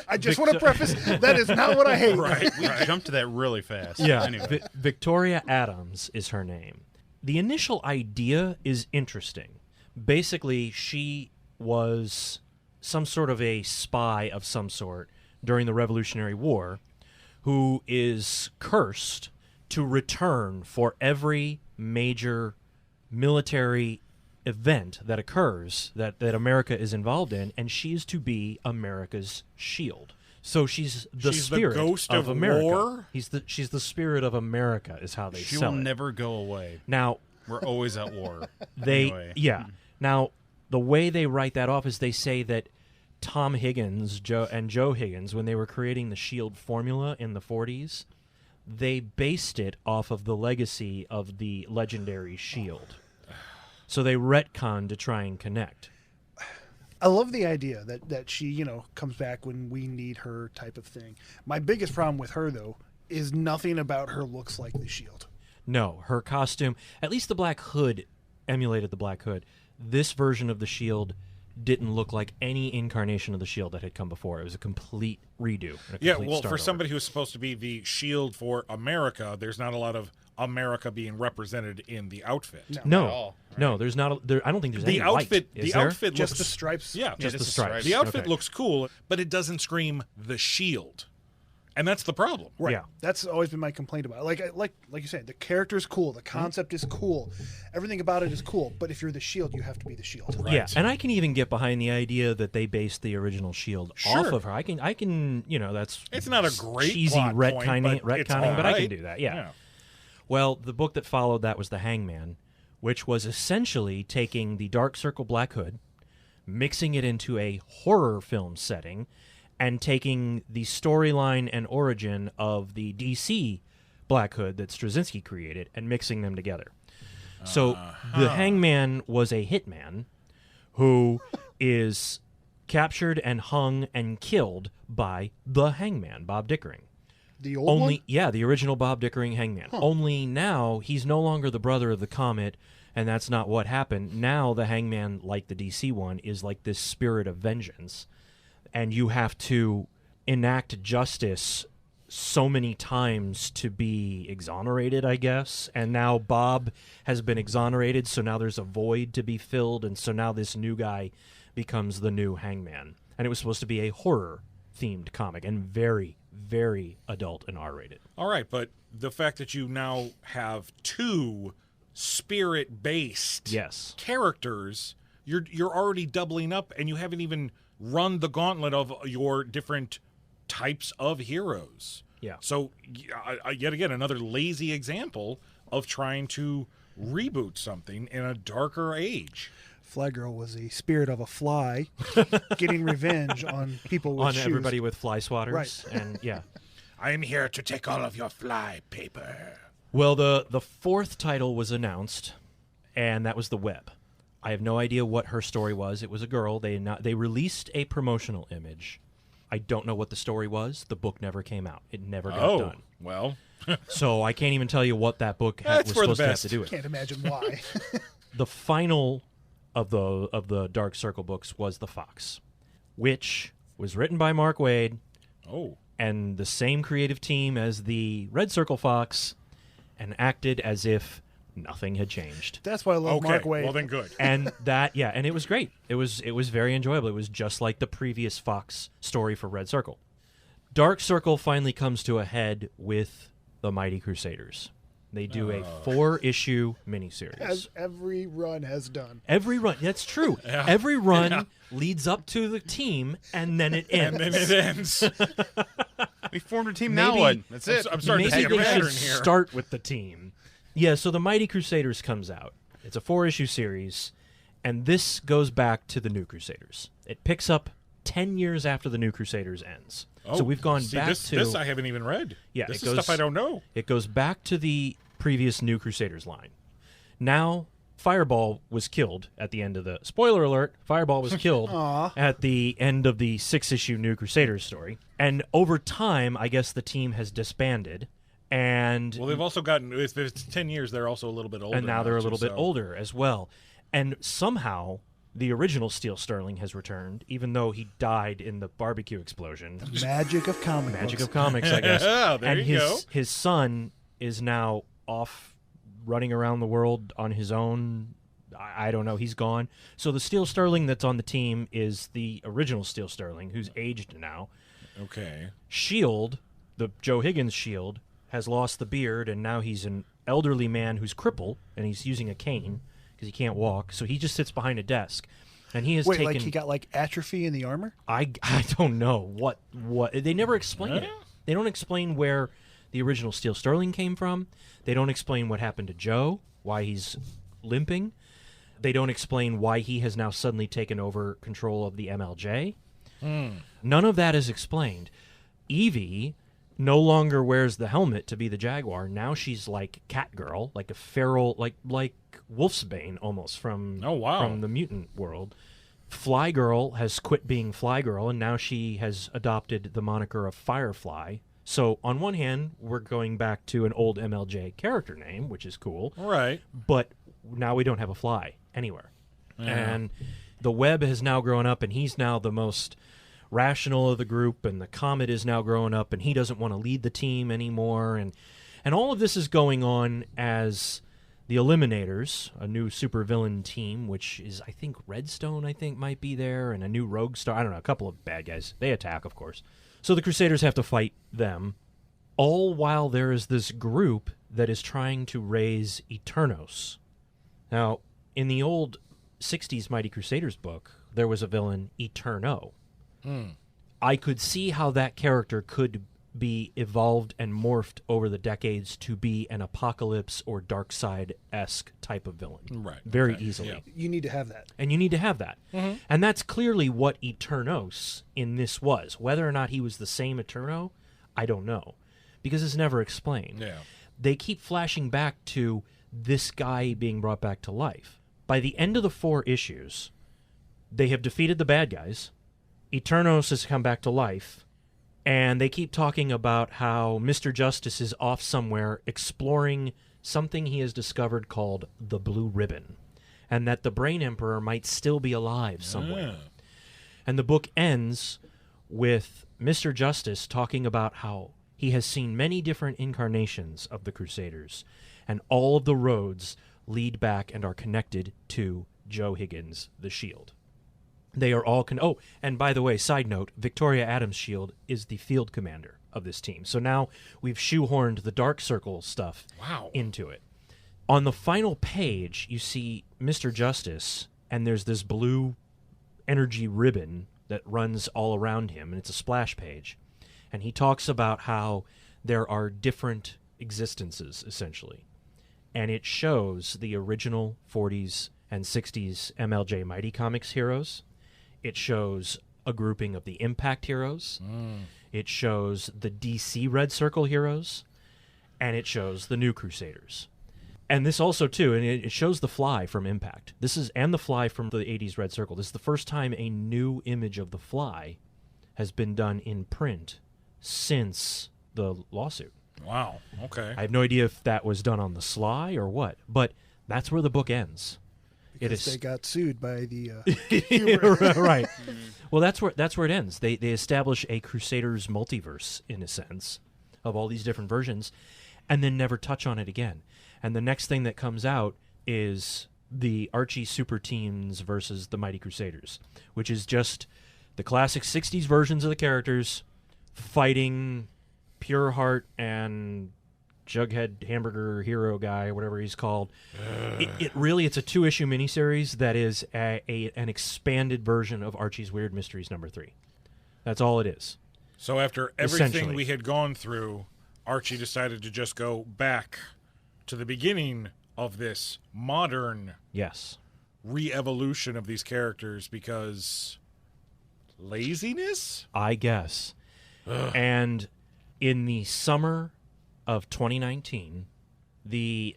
I just want to preface, that is not what I hate. We jumped to that really fast. Yeah. Anyway. Victoria Adams is her name. The initial idea is interesting. Basically, she was some sort of a spy of some sort during the Revolutionary War who is cursed to return for every major military event that occurs that America is involved in, and she is to be America's shield. So she's the spirit ghost of of America. war? She's the spirit of America is how they She sell will it. never go away. Now, We're always at war. they Anyway. yeah. Now, the way they write that off is they say that Tom Higgins, Joe Higgins, when they were creating the SHIELD formula in the 40s, they based it off of the legacy of the legendary SHIELD. So they retconned to try and connect. I love the idea that she, comes back when we need her type of thing. My biggest problem with her, though, is nothing about her looks like the SHIELD. No, her costume, at least the Black Hood emulated the Black Hood. This version of the SHIELD didn't look like any incarnation of the SHIELD that had come before. It was a complete redo. For somebody who's supposed to be the SHIELD for America, there's not a lot of America being represented in the outfit. No, there's not. I don't think there's any outfit. White. The outfit just looks, the stripes. Yeah, just the stripes. The outfit looks cool, but it doesn't scream the SHIELD, and that's the problem. Right. Yeah. That's always been my complaint about it. Like you said, the character's cool, the concept is cool, everything about it is cool. But if you're the SHIELD, you have to be the SHIELD. Right. Yeah, and I can even get behind the idea that they based the original SHIELD off of her. I can. That's it's not a great cheesy plot retconning, point, but right. I can do that. Yeah. Well, the book that followed that was The Hangman, which was essentially taking the Dark Circle Black Hood, mixing it into a horror film setting, and taking the storyline and origin of the DC Black Hood that Straczynski created and mixing them together. So the Hangman was a hitman who is captured and hung and killed by the Hangman, Bob Dickering. The old one? Yeah, the original Bob Dickering Hangman. Only now he's no longer the brother of the Comet, and that's not what happened. Now the Hangman, like the DC one, is like this spirit of vengeance, and you have to enact justice so many times to be exonerated, I guess. And now Bob has been exonerated, so now there's a void to be filled, and so now this new guy becomes the new Hangman. And it was supposed to be a horror-themed comic, and very, very adult and R-rated. All right, but the fact that you now have two spirit-based characters, you're already doubling up, and you haven't even run the gauntlet of your different types of heroes. Yeah. So, yet again, another lazy example of trying to reboot something in a darker age. Fly Girl was a spirit of a fly getting revenge on people with shoes. Everybody with fly swatters. Right. And yeah. I am here to take all of your fly paper. Well, the fourth title was announced, and that was The Web. I have no idea what her story was. It was a girl. They released a promotional image. I don't know what the story was. The book never came out. It never got done. Well. So I can't even tell you what that book was supposed to have to do with. Can't imagine why. The final of the Dark Circle books was The Fox, which was written by Mark Waid. Oh. And the same creative team as the Red Circle Fox, and acted as if nothing had changed. That's why I love Mark Waid. Well, then good. And and it was great. It was very enjoyable. It was just like the previous Fox story for Red Circle. Dark Circle finally comes to a head with the Mighty Crusaders. They do a 4-issue miniseries. As every run has done. Every run, that's true. Yeah. Every run leads up to the team, and then it ends. And then it ends. We formed a team now. What? That's it. I'm starting to see Maybe a they pattern should here. start with the team. Yeah, so the Mighty Crusaders comes out. It's a 4-issue series, and this goes back to the New Crusaders. It picks up 10 years after the New Crusaders ends. So we've gone back to... This I haven't even read. Yeah, this it is goes, stuff I don't know. It goes back to the previous New Crusaders line. Now, Fireball was killed at the end of the... Spoiler alert, Fireball was killed at the end of the 6-issue New Crusaders story. And over time, I guess the team has disbanded. And Well, they've also gotten... If it's 10 years, they're also a little bit older. and now they're a little bit so- older as well. And somehow the original Steel Sterling has returned, even though he died in the barbecue explosion. Magic of comic Magic books. of comics, I guess. There and you go. his son is now off running around the world on his own. I don't know. He's gone. So the Steel Sterling that's on the team is the original Steel Sterling, who's aged now. Okay. Shield, the Joe Higgins Shield, has lost the beard, and now he's an elderly man who's crippled, and he's using a cane because he can't walk. So he just sits behind a desk, and he has Wait, taken. like he got like atrophy in the armor? I don't know what they never explain it. They don't explain where the original Steel Sterling came from. They don't explain what happened to Joe, why he's limping. They don't explain why he has now suddenly taken over control of the MLJ. None of that is explained. Evie no longer wears the helmet to be the Jaguar. Now she's like Catgirl, like a feral, like Wolfsbane almost from the mutant world. Fly Girl has quit being Fly Girl, and now she has adopted the moniker of Firefly. So on one hand, we're going back to an old MLJ character name, which is cool. Right. But now we don't have a Fly anywhere. Yeah. And the Web has now grown up, and he's now the most rational of the group, and the Comet is now growing up, and he doesn't want to lead the team anymore. And all of this is going on as the Eliminators, a new supervillain team, which is, I think, Redstone, might be there, and a new Rogue Star. I don't know, a couple of bad guys. They attack, of course. So the Crusaders have to fight them, all while there is this group that is trying to raise Eternos. Now, in the old 60s Mighty Crusaders book, there was a villain, Eterno. I could see how that character could be evolved and morphed over the decades to be an Apocalypse or Darkseid-esque type of villain. Right. Very easily. Yeah. You need to have that. And you need to have that. And that's clearly what Eternos in this was. Whether or not he was the same Eterno, I don't know. Because it's never explained. Yeah. They keep flashing back to this guy being brought back to life. By the end of the 4 issues, they have defeated the bad guys. Eternos has come back to life. And they keep talking about how Mr. Justice is off somewhere exploring something he has discovered called the Blue Ribbon, and that the Brain Emperor might still be alive somewhere. And the book ends with Mr. Justice talking about how he has seen many different incarnations of the Crusaders, and all of the roads lead back and are connected to Joe Higgins, the Shield. They are all... Oh, and by the way, side note, Victoria Adams' Shield is the field commander of this team. So now we've shoehorned the Dark Circle stuff into it. On the final page, you see Mr. Justice, and there's this blue energy ribbon that runs all around him, and it's a splash page. And he talks about how there are different existences, essentially. And it shows the original 40s and 60s MLJ Mighty Comics heroes. It shows a grouping of the Impact heroes. It shows the DC Red Circle heroes. And it shows the New Crusaders. And this also, too, and it shows the Fly from Impact. And the Fly from the 80s Red Circle. This is the first time a new image of the Fly has been done in print since the lawsuit. Wow, okay. I have no idea if that was done on the sly or what, but that's where the book ends. Because they got sued by the right. Well, that's where it ends. They establish a Crusaders multiverse, in a sense, of all these different versions, and then never touch on it again. And the next thing that comes out is the Archie Super Teams versus the Mighty Crusaders, which is just the classic 60s versions of the characters fighting Pureheart and Jughead Hamburger Hero guy, whatever he's called. It's a 2-issue miniseries that is an expanded version of Archie's Weird Mysteries #3. That's all it is. So after everything we had gone through, Archie decided to just go back to the beginning of this modern re-evolution of these characters because laziness? I guess. And in the summer of 2019, the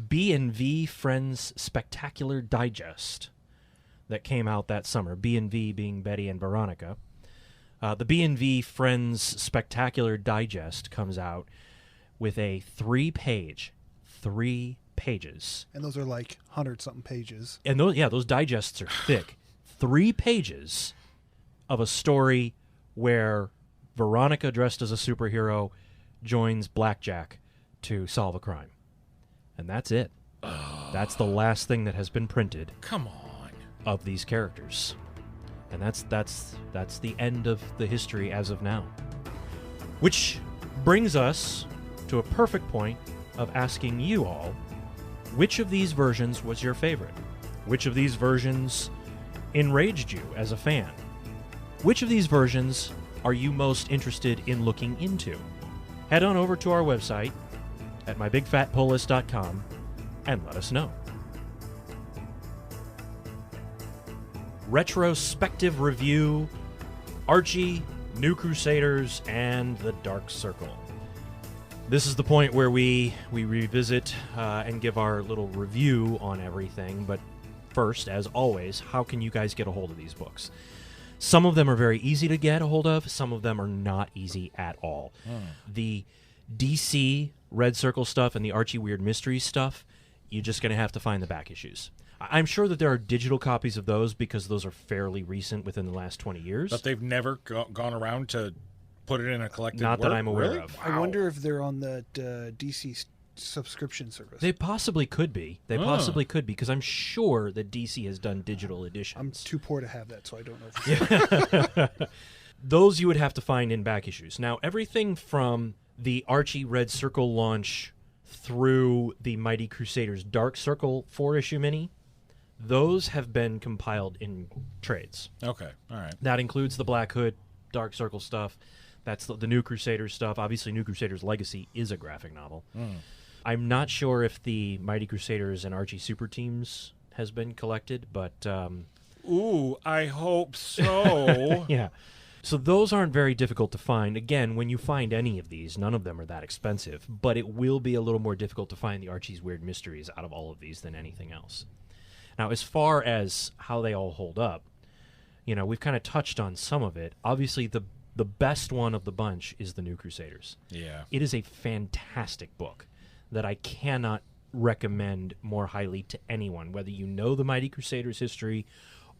B&V Friends Spectacular Digest that came out that summer, B&V being Betty and Veronica, the B&V Friends Spectacular Digest comes out with a 3 pages. And those are like 100-something pages. And those digests are thick. 3 pages of a story where Veronica, dressed as a superhero, joins Blackjack to solve a crime. And that's it. That's the last thing that has been printed. Come on. Of these characters. And that's the end of the history as of now. Which brings us to a perfect point of asking you all, which of these versions was your favorite? Which of these versions enraged you as a fan? Which of these versions are you most interested in looking into? Head on over to our website at mybigfatpulllist.com and let us know. retrospective review, Archie, New Crusaders, and the Dark Circle. This is the point where we revisit and give our little review on everything, but first, as always, how can you guys get a hold of these books? Some of them are very easy to get a hold of, some of them are not easy at all. The DC Red Circle stuff and the Archie Weird Mysteries stuff, you're just going to have to find the back issues. I'm sure that there are digital copies of those because those are fairly recent within the last 20 years. But they've never gone around to put it in a collected Not work? that I'm aware Really? of. I wonder if they're on the DC subscription service. They possibly could be. They possibly could be because I'm sure that DC has done digital editions. I'm too poor to have that, so I don't know. For sure. Those you would have to find in back issues. Now, everything from the Archie Red Circle launch through the Mighty Crusaders Dark Circle 4-issue mini, those have been compiled in trades. Okay, all right. That includes the Black Hood Dark Circle stuff. That's the New Crusaders stuff. Obviously, New Crusaders Legacy is a graphic novel. I'm not sure if the Mighty Crusaders and Archie Super Teams has been collected, but... Ooh, I hope so. yeah. So those aren't very difficult to find. Again, when you find any of these, none of them are that expensive, but it will be a little more difficult to find the Archie's Weird Mysteries out of all of these than anything else. Now, as far as how they all hold up, you know, we've kind of touched on some of it. Obviously, the best one of the bunch is the New Crusaders. Yeah. It is a fantastic book that I cannot recommend more highly to anyone, whether you know the Mighty Crusaders history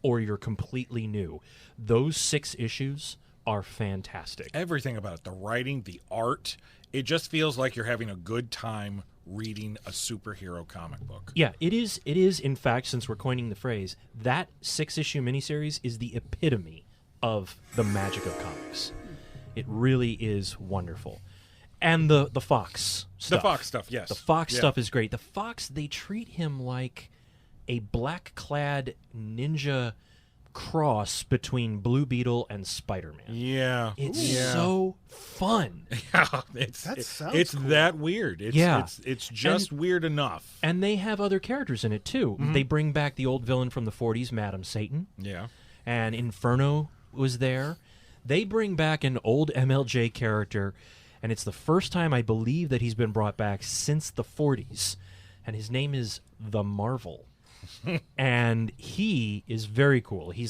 or you're completely new. Those 6 issues are fantastic. Everything about it, the writing, the art, it just feels like you're having a good time reading a superhero comic book. Yeah, it is, in fact, since we're coining the phrase, that 6-issue miniseries is the epitome of the magic of comics. It really is wonderful. And the Fox stuff. The Fox stuff, yes. The Fox stuff is great. The Fox, they treat him like a black-clad ninja cross between Blue Beetle and Spider-Man. Yeah. It's so fun. it's sounds cool. that weird. It's just weird enough. And they have other characters in it, too. They bring back the old villain from the 40s, Madam Satan. Yeah. And Inferno was there. They bring back an old MLJ character, and it's the first time I believe that he's been brought back since the 40s. And his name is The Marvel. And he is very cool. He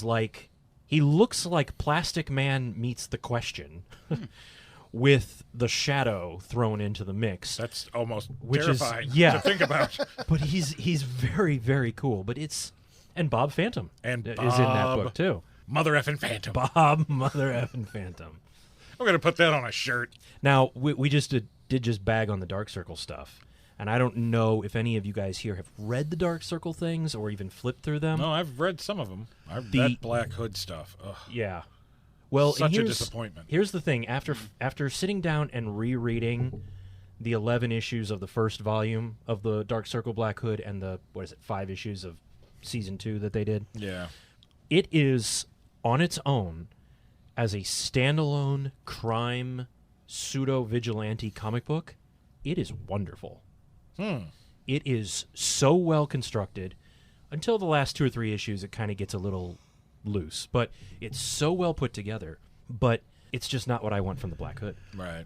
looks like Plastic Man meets The Question with the Shadow thrown into the mix. That's almost Which terrifying is, yeah. to think about. But he's very, very cool. But and Bob Phantom And is in that book too. Mother effing Phantom. Bob Mother effing Phantom. I'm going to put that on a shirt. Now, we just did just bag on the Dark Circle stuff. And I don't know if any of you guys here have read the Dark Circle things or even flipped through them. No, I've read some of them. That Black Hood stuff. Ugh. Yeah. Well, Such a disappointment. Here's the thing. After sitting down and rereading the 11 issues of the first volume of the Dark Circle Black Hood and the, 5 issues of Season 2 that they did, Yeah. it is on its own as a standalone crime pseudo-vigilante comic book. It is wonderful. It is so well constructed. Until the last 2 or 3 issues, it kind of gets a little loose. But it's so well put together. But it's just not what I want from the Black Hood. Right.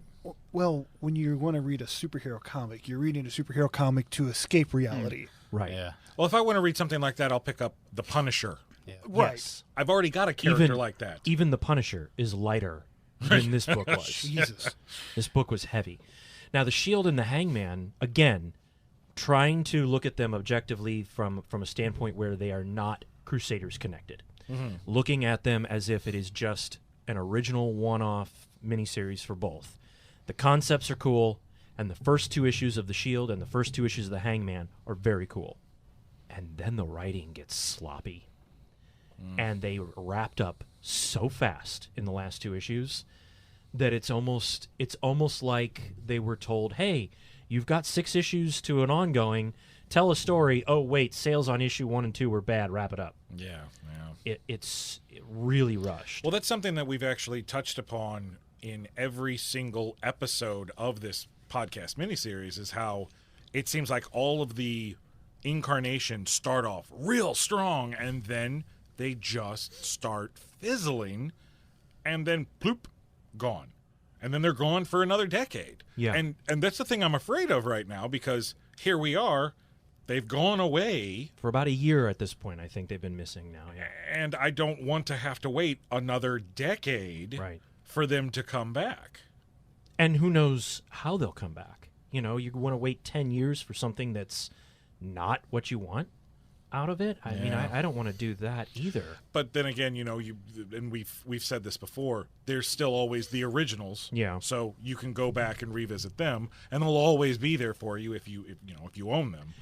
Well, when you want to read a superhero comic, you're reading a superhero comic to escape reality. Right. Yeah. Well, if I want to read something like that, I'll pick up The Punisher. Right. Yes. I've already got a character like that. Even the Punisher is lighter than this book was. Jesus. This book was heavy. Now, the Shield and the Hangman, again, trying to look at them objectively from a standpoint where they are not Crusaders connected. Looking at them as if it is just an original one-off miniseries for both. The concepts are cool, and the first 2 issues of the Shield and the first 2 issues of the Hangman are very cool. And then the writing gets sloppy. And they wrapped up so fast in the last 2 issues that it's almost like they were told, hey, you've got 6 issues to an ongoing, tell a story. Oh, wait, sales on issue 1 and 2 were bad, wrap it up. Yeah. It really rushed. Well, that's something that we've actually touched upon in every single episode of this podcast miniseries, is how it seems like all of the incarnations start off real strong, and then they just start fizzling, and then bloop, gone. And then they're gone for another decade. Yeah. And that's the thing I'm afraid of right now, because here we are, they've gone away. For about a year at this point, I think they've been missing now. Yeah. And I don't want to have to wait another decade for them to come back. And who knows how they'll come back. You know, you want to wait 10 years for something that's not what you want out of it. I mean, I don't want to do that either. But then again, you know, and we've said this before, there's still always the originals. Yeah. So you can go back and revisit them, and they'll always be there for you if you own them.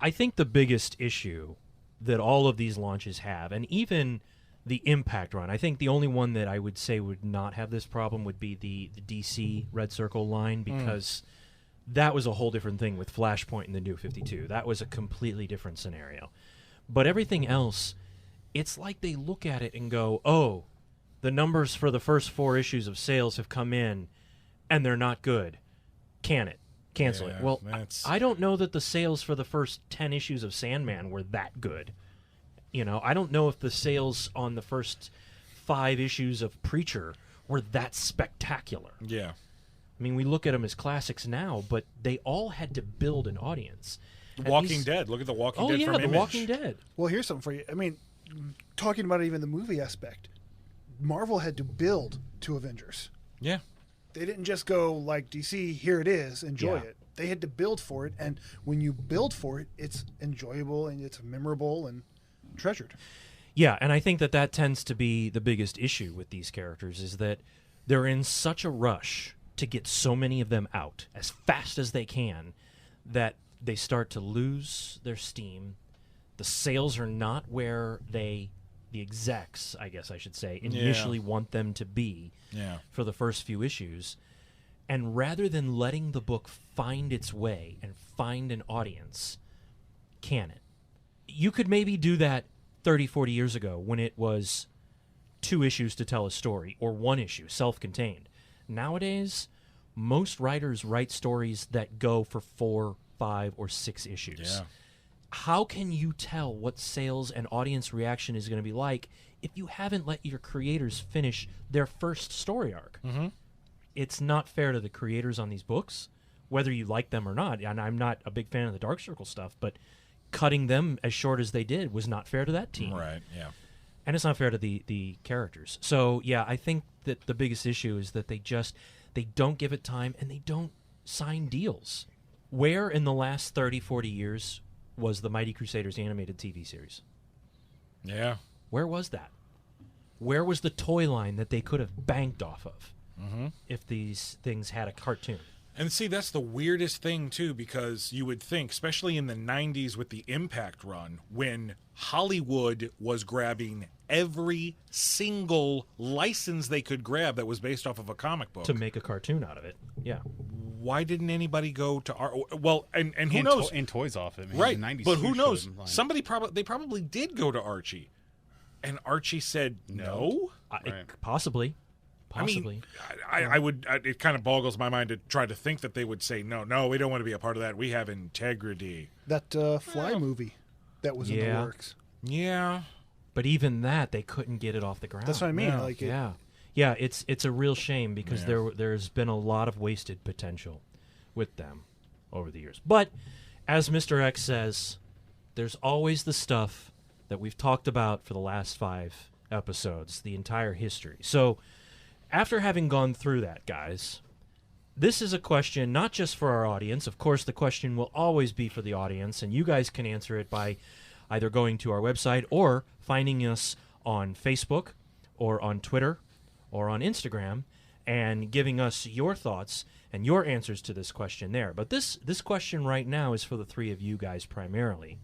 I think the biggest issue that all of these launches have, and even the Impact run, I think the only one that I would say would not have this problem would be the DC Red Circle line, because that was a whole different thing with Flashpoint and the New 52. That was a completely different scenario. But everything else, it's like they look at it and go, oh, the numbers for the first 4 issues of sales have come in, and they're not good. Can it? Cancel it. Well, I don't know that the sales for the first 10 issues of Sandman were that good. You know, I don't know if the sales on the first 5 issues of Preacher were that spectacular. Yeah. I mean, we look at them as classics now, but they all had to build an audience. Walking Dead. Look at The Walking Dead from The Image. Walking Dead. Well, here's something for you. I mean, talking about even the movie aspect, Marvel had to build to Avengers. Yeah. They didn't just go like DC, here it is, enjoy it. They had to build for it, and when you build for it, it's enjoyable and it's memorable and treasured. Yeah, and I think that tends to be the biggest issue with these characters, is that they're in such a rush to get so many of them out as fast as they can that they start to lose their steam. The sales are not where the execs, I guess I should say, initially want them to be for the first few issues. And rather than letting the book find its way and find an audience, can it? You could maybe do that 30, 40 years ago when it was 2 issues to tell a story, or 1 issue, self-contained. Nowadays, most writers write stories that go for 4, 5, or 6 issues. Yeah. How can you tell what sales and audience reaction is going to be like if you haven't let your creators finish their first story arc? Mm-hmm. It's not fair to the creators on these books, whether you like them or not. And I'm not a big fan of the Dark Circle stuff, but cutting them as short as they did was not fair to that team. Right, yeah. And it's not fair to the characters. So, yeah, I think that the biggest issue is that they don't give it time, and they don't sign deals. Where in the last 30, 40 years was the Mighty Crusaders animated TV series? Yeah. Where was that? Where was the toy line that they could have banked off of if these things had a cartoon? And see, that's the weirdest thing, too, because you would think, especially in the 90s with the Impact run, when Hollywood was grabbing every single license they could grab that was based off of a comic book. To make a cartoon out of it, yeah. Why didn't anybody go to well, and who knows? And toys off it, man. Right, The 90s but who knows? showed, like, Somebody probably did go to Archie, and Archie said no. Possibly. I mean, I would. It kind of boggles my mind to try to think that they would say no. We don't want to be a part of that. We have integrity. That Fly movie that was in the works. Yeah, but even that, they couldn't get it off the ground. That's what I mean. No. Like, Yeah, it's a real shame because there's been a lot of wasted potential with them over the years. But as Mr. X says, there's always the stuff that we've talked about for the last 5 episodes, the entire history. So after having gone through that, guys, this is a question not just for our audience. Of course, the question will always be for the audience, and you guys can answer it by either going to our website or finding us on Facebook or on Twitter or on Instagram and giving us your thoughts and your answers to this question there. But this question right now is for the 3 of you guys primarily.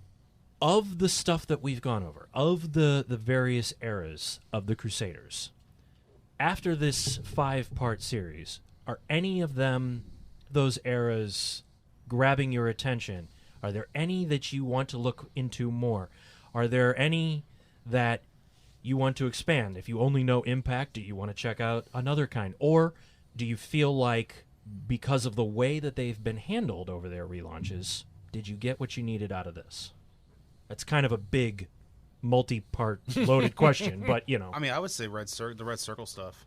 Of the stuff that we've gone over, of the various eras of the Crusaders, after this 5-part series, are any of them, those eras, grabbing your attention? Are there any that you want to look into more? Are there any that you want to expand? If you only know Impact, do you want to check out another kind? Or do you feel like because of the way that they've been handled over their relaunches, did you get what you needed out of this? That's kind of a big multi-part loaded question, but I mean, I would say the Red Circle stuff.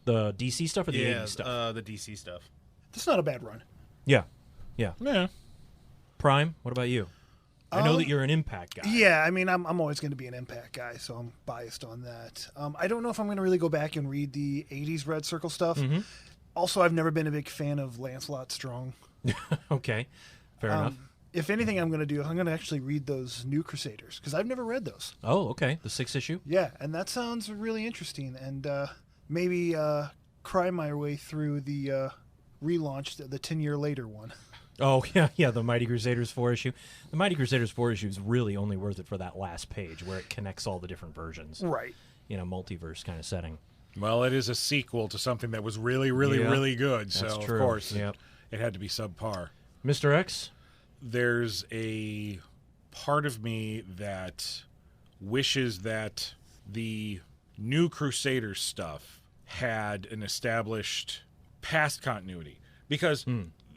The DC stuff or the 80s stuff? The DC stuff. That's not a bad run. Yeah. Yeah. Prime, what about you? I know that you're an Impact guy. Yeah, I mean, I'm always going to be an Impact guy, so I'm biased on that. I don't know if I'm going to really go back and read the 80s Red Circle stuff. Mm-hmm. Also, I've never been a big fan of Lancelot Strong. Okay, fair enough. If anything I'm going to do, I'm going to actually read those New Crusaders, because I've never read those. Oh, okay, the 6th issue? Yeah, and that sounds really interesting, and maybe cry my way through the relaunch, the 10-year later one. Oh, yeah, the Mighty Crusaders 4 issue. The Mighty Crusaders 4 issue is really only worth it for that last page where it connects all the different versions. Right. Multiverse kind of setting. Well, it is a sequel to something that was really, really, really good. That's So, true. of course, Yep. it had to be subpar. Mr. X? There's a part of me that wishes that the New Crusaders stuff had an established past continuity, because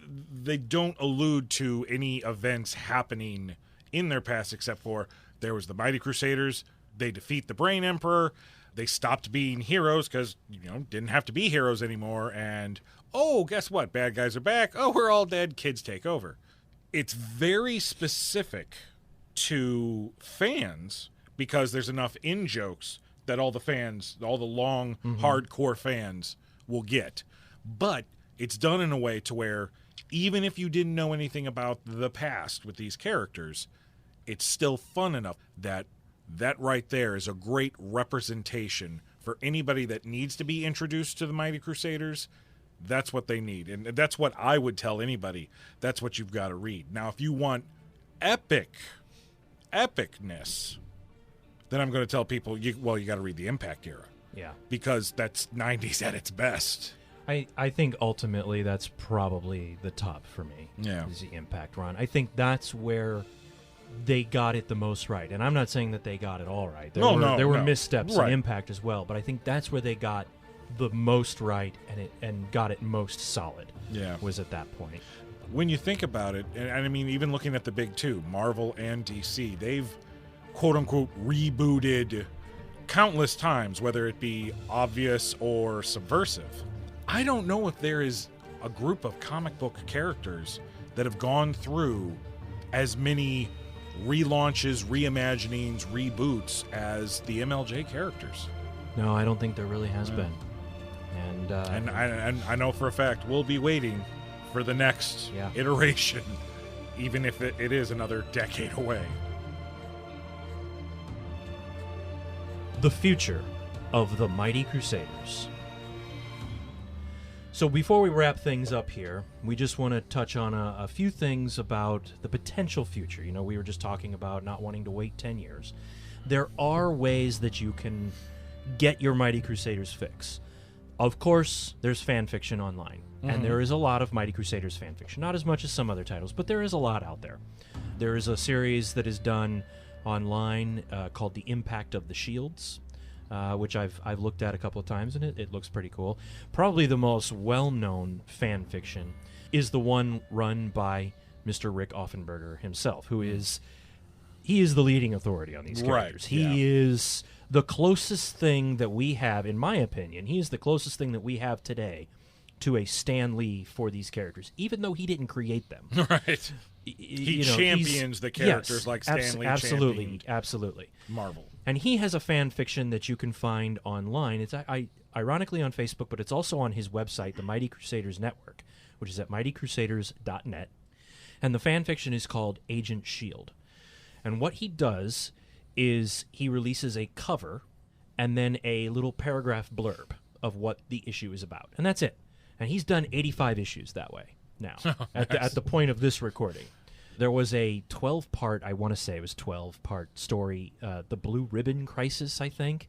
they don't allude to any events happening in their past except for there was the Mighty Crusaders, they defeat the Brain Emperor, they stopped being heroes because, didn't have to be heroes anymore, and, oh, guess what? Bad guys are back. Oh, we're all dead. Kids take over. It's very specific to fans because there's enough in-jokes that all the fans, all the long, hardcore fans will get. But it's done in a way to where even if you didn't know anything about the past with these characters, it's still fun enough that right there is a great representation for anybody that needs to be introduced to the Mighty Crusaders. That's what they need. And that's what I would tell anybody. That's what you've got to read. Now, if you want epicness, then I'm going to tell people, you got to read the Impact era. Yeah. Because that's 90s at its best. I think ultimately that's probably the top for me. Yeah. Is the Impact run. I think that's where they got it the most right. And I'm not saying that they got it all right. There were missteps in Impact as well, but I think that's where they got the most right and got it most solid. Yeah. Was at that point. When you think about it, and I mean, even looking at the big two, Marvel and DC, they've quote-unquote rebooted countless times, whether it be obvious or subversive. I don't know if there is a group of comic book characters that have gone through as many relaunches, reimaginings, reboots as the MLJ characters. No, I don't think there really has been. And I know for a fact we'll be waiting for the next iteration, even if it is another decade away. The future of the Mighty Crusaders. So before we wrap things up here, we just want to touch on a few things about the potential future. We were just talking about not wanting to wait 10 years. There are ways that you can get your Mighty Crusaders fix. Of course, there's fan fiction online, and there is a lot of Mighty Crusaders fan fiction. Not as much as some other titles, but there is a lot out there. There is a series that is done online called The Impact of the Shields, which I've looked at a couple of times, and it looks pretty cool. Probably the most well-known fan fiction is the one run by Mr. Rick Offenberger himself, who is the leading authority on these characters. He is the closest thing that we have, in my opinion, he is the closest thing that we have today to a Stan Lee for these characters, even though he didn't create them. Right. He champions the characters like Stan Lee absolutely. Marvel. And he has a fan fiction that you can find online. It's ironically on Facebook, but it's also on his website, the Mighty Crusaders Network, which is at mightycrusaders.net. And the fan fiction is called Agent S.H.I.E.L.D. And what he does is he releases a cover and then a little paragraph blurb of what the issue is about. And that's it. And he's done 85 issues that way now, at the point of this recording. There was a 12-part, I want to say it was 12-part story, The Blue Ribbon Crisis, I think,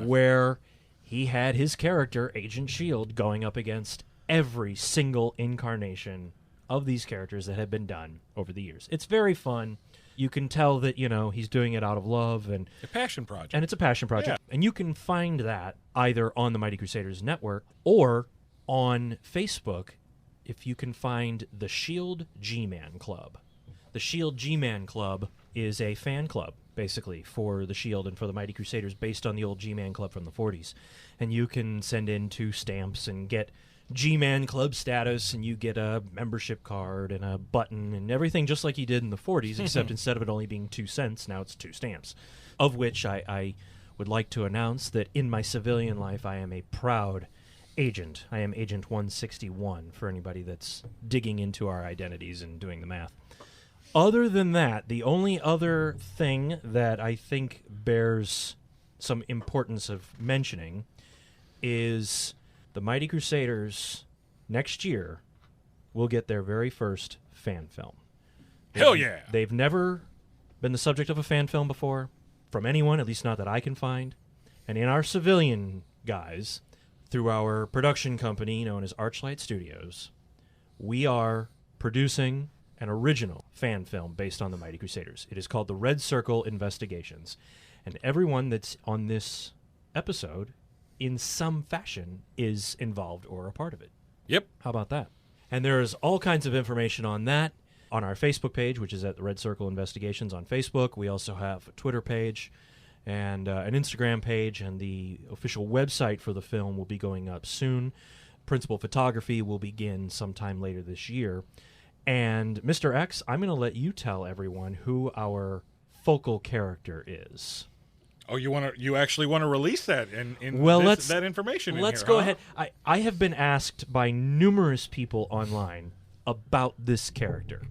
where he had his character, Agent S.H.I.E.L.D., going up against every single incarnation of these characters that had been done over the years. It's very fun. You can tell that, he's doing it out of love. And a passion project. And it's a passion project. Yeah. And you can find that either on the Mighty Crusaders Network or on Facebook if you can find the S.H.I.E.L.D. G-Man Club. The S.H.I.E.L.D. G-Man Club is a fan club basically, for the Shield and for the Mighty Crusaders based on the old G-Man Club from the 40s. And you can send in 2 stamps and get G-Man Club status, and you get a membership card and a button and everything just like you did in the 40s, except instead of it only being 2 cents, now it's 2 stamps. Of which I would like to announce that in my civilian life I am a proud agent. I am Agent 161 for anybody that's digging into our identities and doing the math. Other than that, the only other thing that I think bears some importance of mentioning is the Mighty Crusaders next year will get their very first fan film. Hell yeah! They've never been the subject of a fan film before from anyone, at least not that I can find. And in our civilian guys, through our production company known as Archlight Studios, we are producing an original fan film based on the Mighty Crusaders. It is called The Red Circle Investigations. And everyone that's on this episode, in some fashion, is involved or a part of it. Yep. How about that? And there's all kinds of information on that on our Facebook page, which is at the Red Circle Investigations on Facebook. We also have a Twitter page and an Instagram page, and the official website for the film will be going up soon. Principal photography will begin sometime later this year. And Mr. X, I'm going to let you tell everyone who our focal character is. Oh, you actually want to release that that information? Let's in here, go huh? ahead. I have been asked by numerous people online about this character,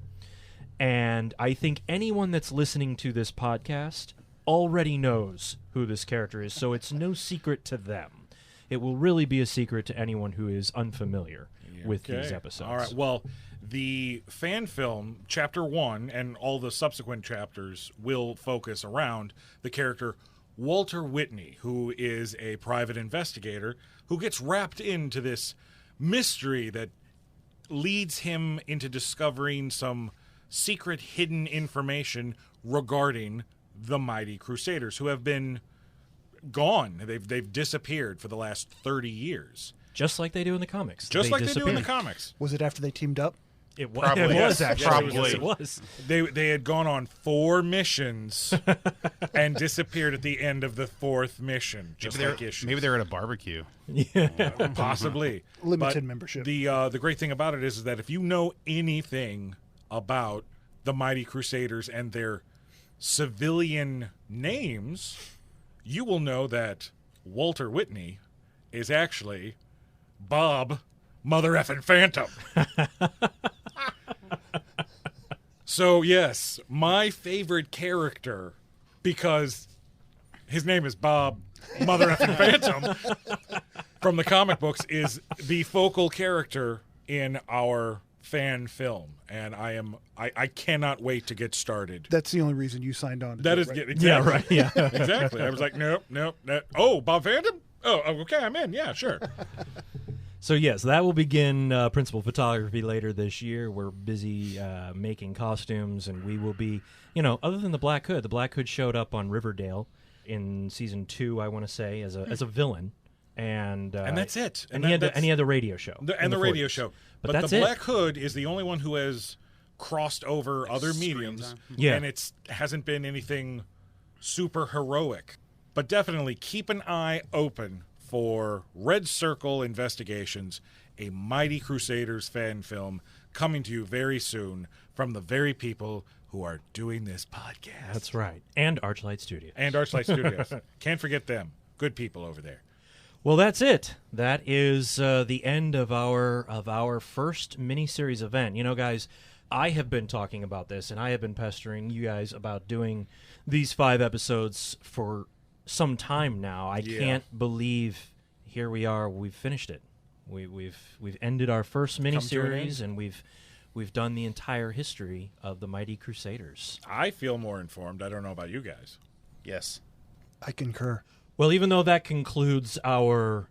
and I think anyone that's listening to this podcast already knows who this character is, so it's no secret to them. It will really be a secret to anyone who is unfamiliar with these episodes. All right. Well, the fan film, Chapter 1, and all the subsequent chapters will focus around the character Walter Whitney, who is a private investigator who gets wrapped into this mystery that leads him into discovering some secret hidden information regarding the Mighty Crusaders, who have been gone. They've disappeared for the last 30 years. Just like they do in the comics. Just like they do in the disappeared. comics. Was it after they teamed up? It Probably. was actually. Probably. Yes, it was. They had gone on 4 missions and disappeared at the end of the 4th mission, just like Issues. Maybe they're at a barbecue. Possibly. Limited But membership. The great thing about it is that if you know anything about the Mighty Crusaders and their civilian names, you will know that Walter Whitney is actually Bob Mother Effin' Phantom. So, yes, my favorite character, because his name is Bob Mother Effin' Phantom from the comic books, is the focal character in our fan film. And I cannot wait to get started. That's the only reason you signed on. That is right? exactly. Yeah, right. Yeah. Exactly. I was like, nope. Oh, Bob Phantom? Oh, okay, I'm in. Yeah, sure. So, yes, that will begin principal photography later this year. We're busy making costumes, and we will be, other than the Black Hood showed up on Riverdale in season 2, I want to say, as a villain. And that's it. And he had the radio show. The radio show. But that's the it. Black Hood is the only one who has crossed over other mediums. Yeah. And it hasn't been anything super heroic. But definitely keep an eye open for Red Circle Investigations, a Mighty Crusaders fan film coming to you very soon from the very people who are doing this podcast. That's right. And Archlight Studios. Studios. Can't forget them. Good people over there. Well, that's it. That is the end of our first miniseries event. Guys, I have been talking about this, and I have been pestering you guys about doing these 5 episodes for some time now. I can't believe here we are. We've finished it. We've ended our first miniseries, and we've done the entire history of the Mighty Crusaders. I feel more informed. I don't know about you guys. Yes. I concur. Well, even though that concludes our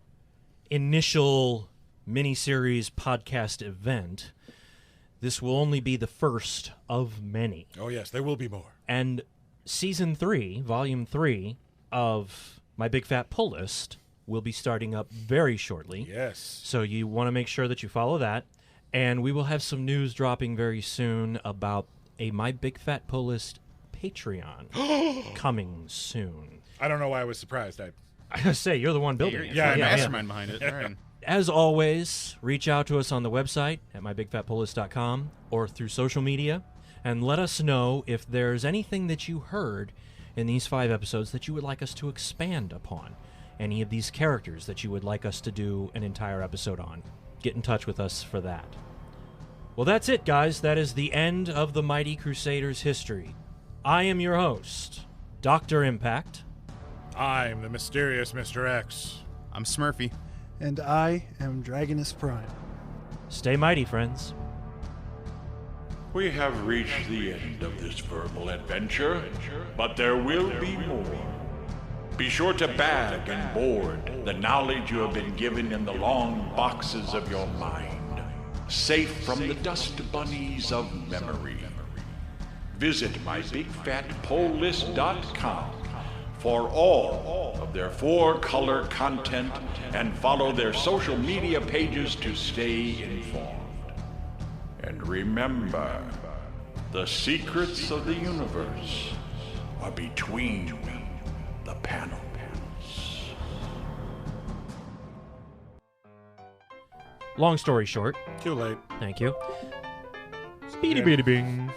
initial miniseries podcast event, this will only be the first of many. Oh, yes, there will be more. And Season 3, Volume 3 of My Big Fat Pull List will be starting up very shortly. Yes. So you want to make sure that you follow that. And we will have some news dropping very soon about a My Big Fat Pull List Patreon. Coming soon. I don't know why I was surprised. I say, you're the one building it. You're the mastermind behind it. All right. As always, reach out to us on the website at mybigfatpulllist.com or through social media, and let us know if there's anything that you heard in these 5 episodes that you would like us to expand upon. Any of these characters that you would like us to do an entire episode on. Get in touch with us for that. Well, that's it, guys. That is the end of the Mighty Crusaders history. I am your host, Dr. Impact. I'm the mysterious Mr. X. I'm Smurfy. And I am Dragonus Prime. Stay mighty, friends. We have reached the end of this verbal adventure, but there will be more. Be sure to bag and board the knowledge you have been given in the long boxes of your mind, safe from the dust bunnies of memory. Visit mybigfatpolllist.com for all of their 4-color content and follow their social media pages to stay informed. And remember, the secrets of the universe are between the panels. Long story short. Too late. Thank you. Speedy beady bing.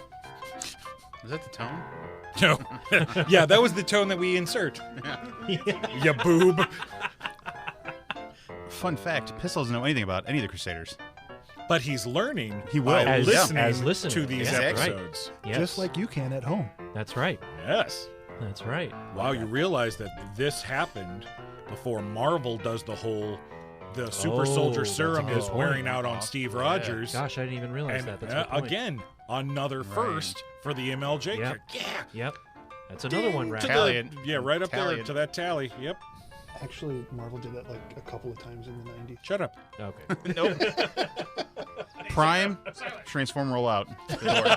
Is that the tone? No. Yeah, that was the tone that we insert. Ya boob. Fun fact, Pistol doesn't know anything about any of the Crusaders. But he's learning He will. by As listening to these Yeah, right. episodes. Yes. Just like you can at home. That's right. Yes. That's right. Wow, you realize that this happened before Marvel does the whole Super Soldier that's a Serum good is point. wearing out on Steve Rogers. Gosh, I didn't even realize And that. That's a good point. again, another first for the MLJ Yep. character. Yeah. Yep. That's another one, To right? the- Tally. yeah, right up there Tally. to that tally. Yep. Actually, Marvel did that like a couple of times in the 90s. Shut up. Okay. Nope. Prime, transform, roll out. Good Lord.